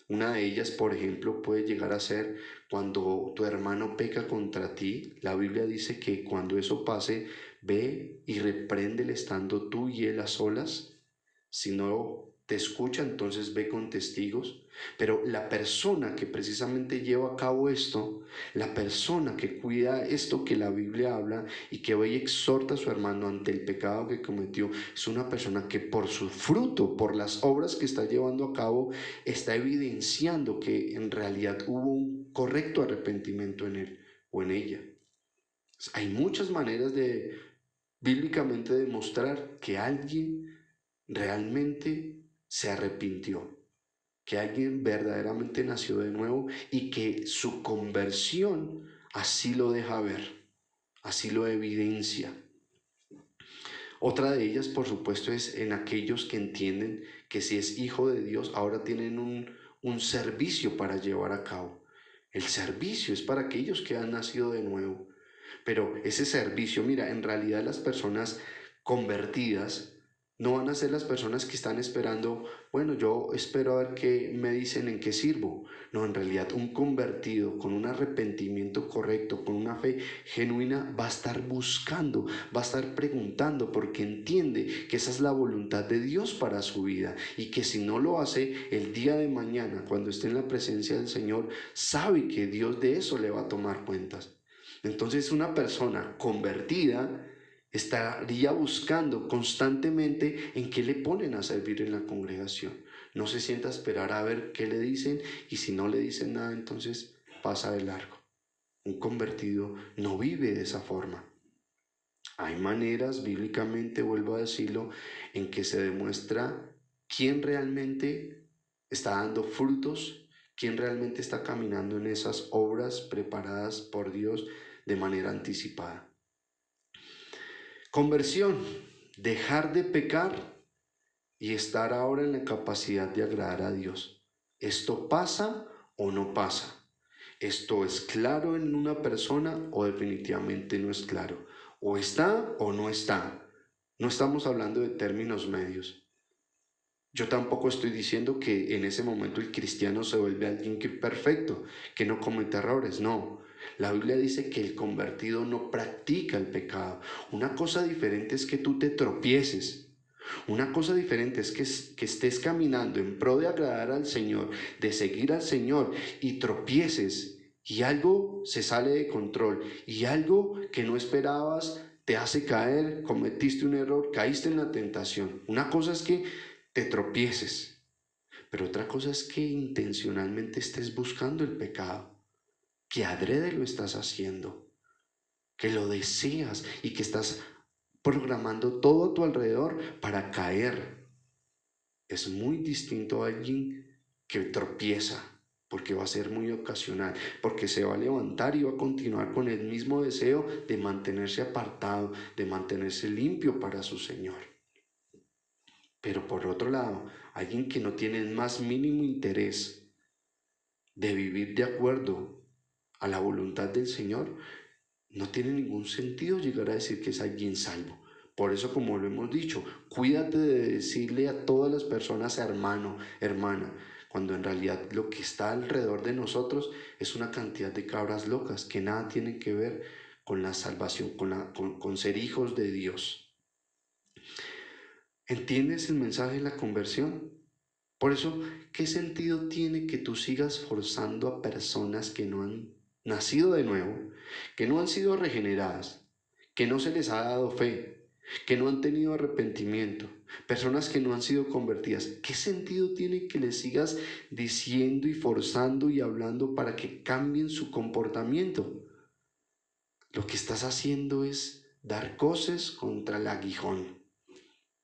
Una de ellas, por ejemplo, puede llegar a ser cuando tu hermano peca contra ti. La Biblia dice que cuando eso pase, ve y repréndele estando tú y él a solas. Si no te escucha, entonces ve con testigos. Pero la persona que precisamente lleva a cabo esto, la persona que cuida esto que la Biblia habla y que hoy exhorta a su hermano ante el pecado que cometió, es una persona que por su fruto, por las obras que está llevando a cabo, está evidenciando que en realidad hubo un correcto arrepentimiento en él o en ella. Hay muchas maneras de bíblicamente demostrar que alguien realmente se arrepintió, que alguien verdaderamente nació de nuevo y que su conversión así lo deja ver, así lo evidencia. Otra de ellas, por supuesto, es en aquellos que entienden que si es hijo de Dios, ahora tienen un servicio para llevar a cabo. El servicio es para aquellos que han nacido de nuevo. Pero ese servicio, mira, en realidad las personas convertidas no van a ser las personas que están esperando, bueno, yo espero a ver qué me dicen en qué sirvo. No, en realidad un convertido con un arrepentimiento correcto, con una fe genuina, va a estar buscando, va a estar preguntando, porque entiende que esa es la voluntad de Dios para su vida y que si no lo hace el día de mañana, cuando esté en la presencia del Señor, sabe que Dios de eso le va a tomar cuentas. Entonces una persona convertida estaría buscando constantemente en qué le ponen a servir en la congregación. No se sienta a esperar a ver qué le dicen y si no le dicen nada, entonces pasa de largo. Un convertido no vive de esa forma. Hay maneras, bíblicamente, vuelvo a decirlo, en que se demuestra quién realmente está dando frutos, quién realmente está caminando en esas obras preparadas por Dios de manera anticipada. Conversión, dejar de pecar y estar ahora en la capacidad de agradar a Dios. ¿Esto pasa o no pasa? ¿Esto es claro en una persona o definitivamente no es claro? ¿O está o no está? No estamos hablando de términos medios. Yo tampoco estoy diciendo que en ese momento el cristiano se vuelve alguien que perfecto, que no comete errores, no. La Biblia dice que el convertido no practica el pecado. Una cosa diferente es que tú te tropieces. Una cosa diferente es que estés caminando en pro de agradar al Señor, de seguir al Señor y tropieces y algo se sale de control y algo que no esperabas te hace caer, cometiste un error, caíste en la tentación. Una cosa es que te tropieces, pero otra cosa es que intencionalmente estés buscando el pecado, que adrede lo estás haciendo, que lo deseas y que estás programando todo a tu alrededor para caer. Es muy distinto a alguien que tropieza, porque va a ser muy ocasional, porque se va a levantar y va a continuar con el mismo deseo de mantenerse apartado, de mantenerse limpio para su Señor. Pero por otro lado, alguien que no tiene el más mínimo interés de vivir de acuerdo a la voluntad del Señor, no tiene ningún sentido llegar a decir que es alguien salvo. Por eso, como lo hemos dicho, cuídate de decirle a todas las personas hermano, hermana, cuando en realidad lo que está alrededor de nosotros es una cantidad de cabras locas que nada tienen que ver con la salvación, con ser hijos de Dios. ¿Entiendes el mensaje de la conversión? Por eso, ¿qué sentido tiene que tú sigas forzando a personas que no han nacido de nuevo, que no han sido regeneradas, que no se les ha dado fe, que no han tenido arrepentimiento, personas que no han sido convertidas? ¿Qué sentido tiene que les sigas diciendo y forzando y hablando para que cambien su comportamiento? Lo que estás haciendo es dar coces contra el aguijón.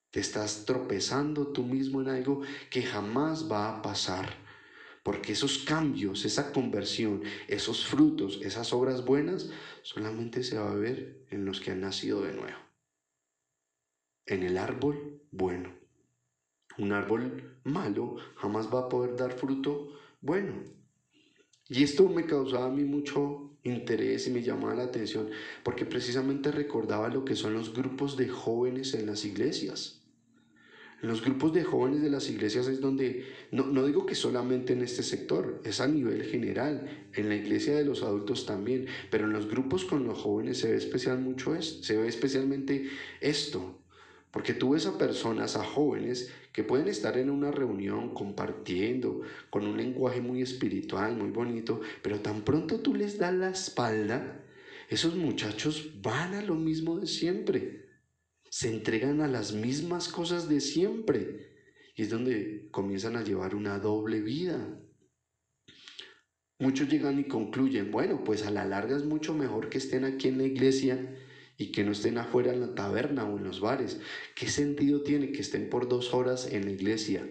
Te estás tropezando tú mismo en algo que jamás va a pasar, porque esos cambios, esa conversión, esos frutos, esas obras buenas, solamente se va a ver en los que han nacido de nuevo, en el árbol bueno. Un árbol malo jamás va a poder dar fruto bueno. Y esto me causaba a mí mucho interés y me llamaba la atención, porque precisamente recordaba lo que son los grupos de jóvenes en las iglesias. En los grupos de jóvenes de las iglesias es donde, no digo que solamente en este sector, es a nivel general, en la iglesia de los adultos también, pero en los grupos con los jóvenes se ve especialmente esto, porque tú ves a personas, a jóvenes, que pueden estar en una reunión compartiendo con un lenguaje muy espiritual, muy bonito, pero tan pronto tú les das la espalda, esos muchachos van a lo mismo de siempre, se entregan a las mismas cosas de siempre. Y es donde comienzan a llevar una doble vida. Muchos llegan y concluyen, bueno, pues a la larga es mucho mejor que estén aquí en la iglesia y que no estén afuera en la taberna o en los bares. ¿Qué sentido tiene que estén por 2 horas en la iglesia?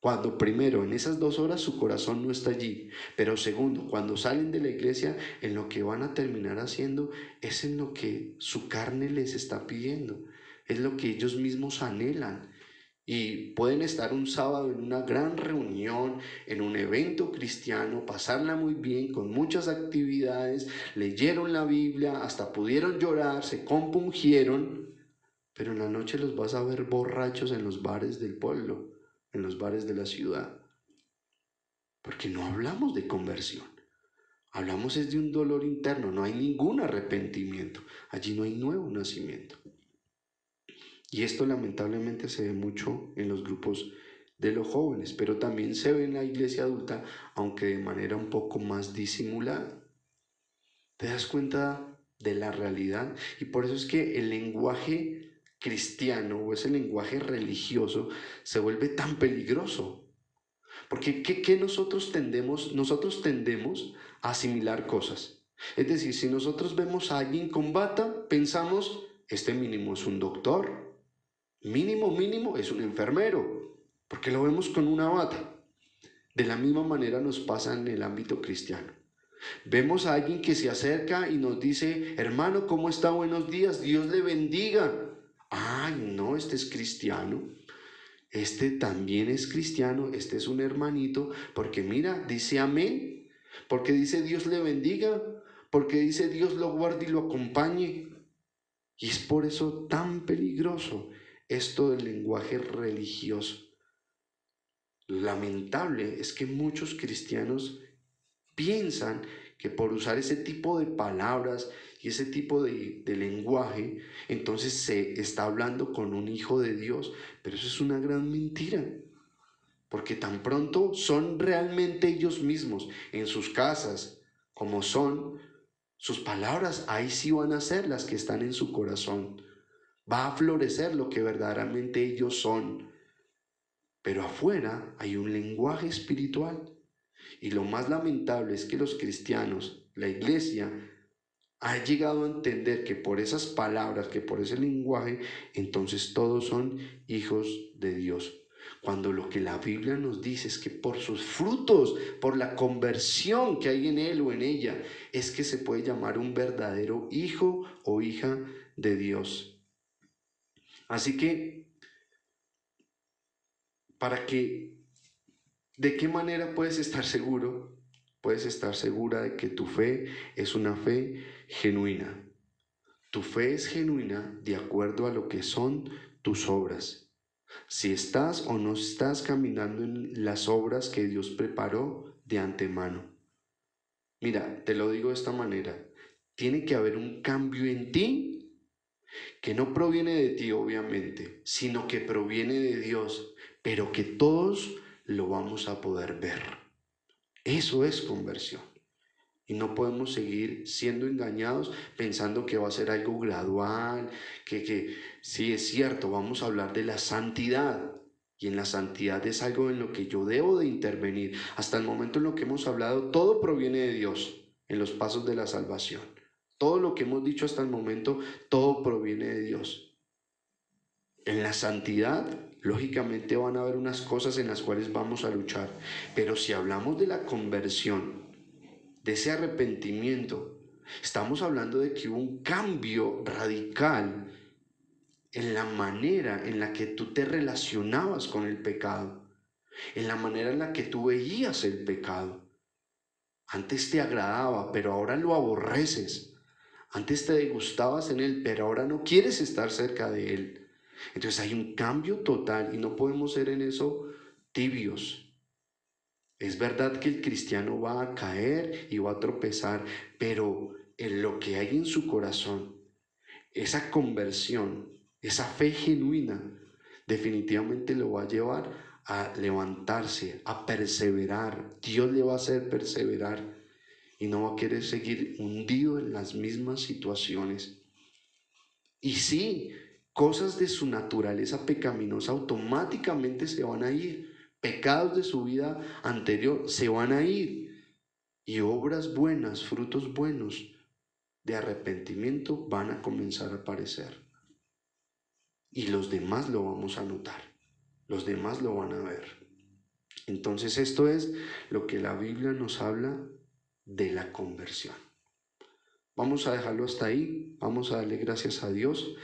Cuando primero, en esas 2 horas su corazón no está allí, pero segundo, cuando salen de la iglesia, en lo que van a terminar haciendo es en lo que su carne les está pidiendo, es lo que ellos mismos anhelan. Y pueden estar un sábado en una gran reunión, en un evento cristiano, pasarla muy bien, con muchas actividades, leyeron la Biblia, hasta pudieron llorar, se compungieron, pero en la noche los vas a ver borrachos en los bares del pueblo, en los bares de la ciudad, porque no hablamos de conversión, hablamos es de un dolor interno, no hay ningún arrepentimiento, allí no hay nuevo nacimiento. Y esto lamentablemente se ve mucho en los grupos de los jóvenes, pero también se ve en la iglesia adulta, aunque de manera un poco más disimulada. ¿Te das cuenta de la realidad? Y por eso es que el lenguaje cristiano o ese lenguaje religioso se vuelve tan peligroso. Porque ¿qué nosotros tendemos? Nosotros tendemos a asimilar cosas. Es decir, si nosotros vemos a alguien con bata, pensamos, este mínimo es un doctor, mínimo es un enfermero, porque lo vemos con una bata. De la misma manera nos pasa en el ámbito cristiano. Vemos a alguien que se acerca y nos dice, hermano, ¿cómo está? Buenos días, Dios le bendiga. Ay, no, este es cristiano. Este también es cristiano, este es un hermanito, porque mira, dice amén, porque dice Dios le bendiga, porque dice Dios lo guarde y lo acompañe. Y es por eso tan peligroso esto del lenguaje religioso. Lamentable es que muchos cristianos piensan que por usar ese tipo de palabras y ese tipo de lenguaje, entonces se está hablando con un hijo de Dios, pero eso es una gran mentira. Porque tan pronto son realmente ellos mismos en sus casas, como son, sus palabras ahí sí van a ser las que están en su corazón. Va a florecer lo que verdaderamente ellos son. Pero afuera hay un lenguaje espiritual. Y lo más lamentable es que los cristianos, la iglesia, ha llegado a entender que por esas palabras, que por ese lenguaje, entonces todos son hijos de Dios. Cuando lo que la Biblia nos dice es que por sus frutos, por la conversión que hay en él o en ella, es que se puede llamar un verdadero hijo o hija de Dios. Así que, para que, ¿de qué manera puedes estar seguro? Puedes estar segura de que tu fe es una fe genuina. Tu fe es genuina de acuerdo a lo que son tus obras. Si estás o no estás caminando en las obras que Dios preparó de antemano. Mira, te lo digo de esta manera. Tiene que haber un cambio en ti que no proviene de ti, obviamente, sino que proviene de Dios, pero que todos lo vamos a poder ver. Eso es conversión. Y no podemos seguir siendo engañados pensando que va a ser algo gradual, que sí es cierto, vamos a hablar de la santidad. Y en la santidad es algo en lo que yo debo de intervenir. Hasta el momento en lo que hemos hablado, todo proviene de Dios en los pasos de la salvación. Todo lo que hemos dicho hasta el momento, todo proviene de Dios. En la santidad, lógicamente van a haber unas cosas en las cuales vamos a luchar. Pero si hablamos de la conversión, de ese arrepentimiento, estamos hablando de que hubo un cambio radical en la manera en la que tú te relacionabas con el pecado, en la manera en la que tú veías el pecado. Antes te agradaba, pero ahora lo aborreces. Antes te degustabas en él, pero ahora no quieres estar cerca de él. Entonces hay un cambio total y no podemos ser en eso tibios. Es verdad que el cristiano va a caer y va a tropezar, pero en lo que hay en su corazón, esa conversión, esa fe genuina, definitivamente lo va a llevar a levantarse, a perseverar. Dios le va a hacer perseverar y no va a querer seguir hundido en las mismas situaciones. Y sí, cosas de su naturaleza pecaminosa automáticamente se van a ir. Pecados de su vida anterior se van a ir. Y obras buenas, frutos buenos de arrepentimiento van a comenzar a aparecer. Y los demás lo vamos a notar. Los demás lo van a ver. Entonces esto es lo que la Biblia nos habla de la conversión. Vamos a dejarlo hasta ahí. Vamos a darle gracias a Dios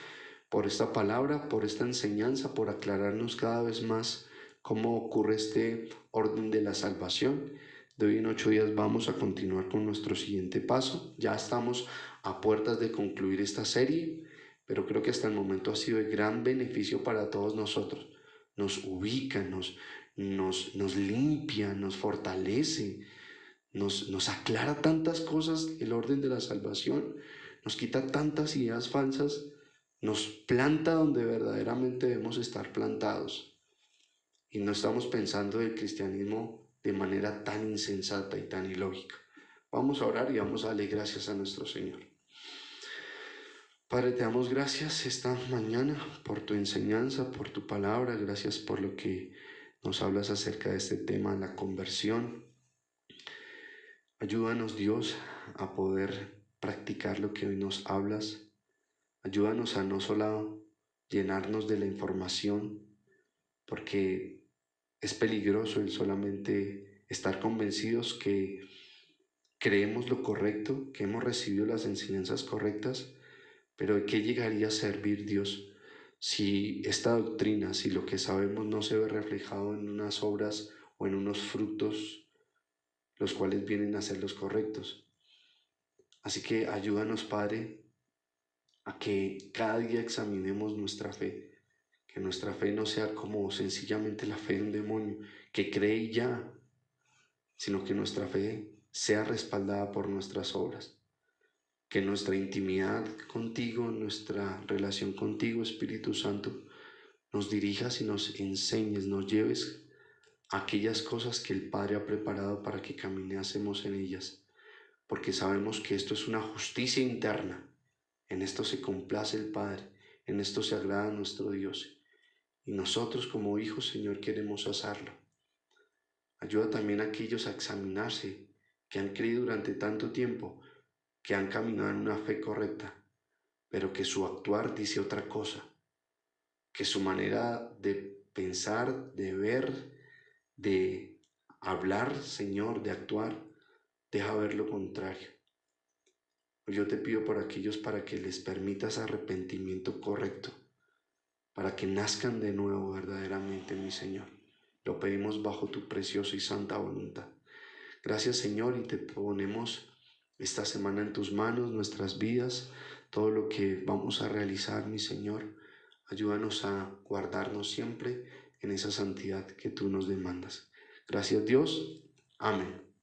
por esta palabra, por esta enseñanza, por aclararnos cada vez más cómo ocurre este orden de la salvación. De hoy en 8 días vamos a continuar con nuestro siguiente paso. Ya estamos a puertas de concluir esta serie, pero creo que hasta el momento ha sido de gran beneficio para todos nosotros. Nos ubica, nos limpia, nos fortalece, nos aclara tantas cosas el orden de la salvación, nos quita tantas ideas falsas, nos planta donde verdaderamente debemos estar plantados y no estamos pensando del cristianismo de manera tan insensata y tan ilógica. Vamos a orar y vamos a darle gracias a nuestro Señor. Padre, te damos gracias esta mañana por tu enseñanza, por tu palabra, gracias por lo que nos hablas acerca de este tema, la conversión. Ayúdanos, Dios, a poder practicar lo que hoy nos hablas. Ayúdanos a no solo llenarnos de la información, porque es peligroso el solamente estar convencidos que creemos lo correcto, que hemos recibido las enseñanzas correctas, pero ¿de qué llegaría a servir Dios si esta doctrina, si lo que sabemos no se ve reflejado en unas obras o en unos frutos los cuales vienen a ser los correctos? Así que ayúdanos, Padre, a que cada día examinemos nuestra fe, que nuestra fe no sea como sencillamente la fe de un demonio, que cree y ya, sino que nuestra fe sea respaldada por nuestras obras. Que nuestra intimidad contigo, nuestra relación contigo, Espíritu Santo, nos dirijas y nos enseñes, nos lleves a aquellas cosas que el Padre ha preparado para que caminásemos en ellas, porque sabemos que esto es una justicia interna. En esto se complace el Padre, en esto se agrada nuestro Dios. Y nosotros como hijos, Señor, queremos hacerlo. Ayuda también a aquellos a examinarse, que han creído durante tanto tiempo, que han caminado en una fe correcta, pero que su actuar dice otra cosa, que su manera de pensar, de ver, de hablar, Señor, de actuar, deja ver lo contrario. Yo te pido por aquellos para que les permitas arrepentimiento correcto, para que nazcan de nuevo verdaderamente, mi Señor. Lo pedimos bajo tu preciosa y santa voluntad. Gracias, Señor, y te ponemos esta semana en tus manos, nuestras vidas, todo lo que vamos a realizar, mi Señor. Ayúdanos a guardarnos siempre en esa santidad que tú nos demandas. Gracias, Dios. Amén.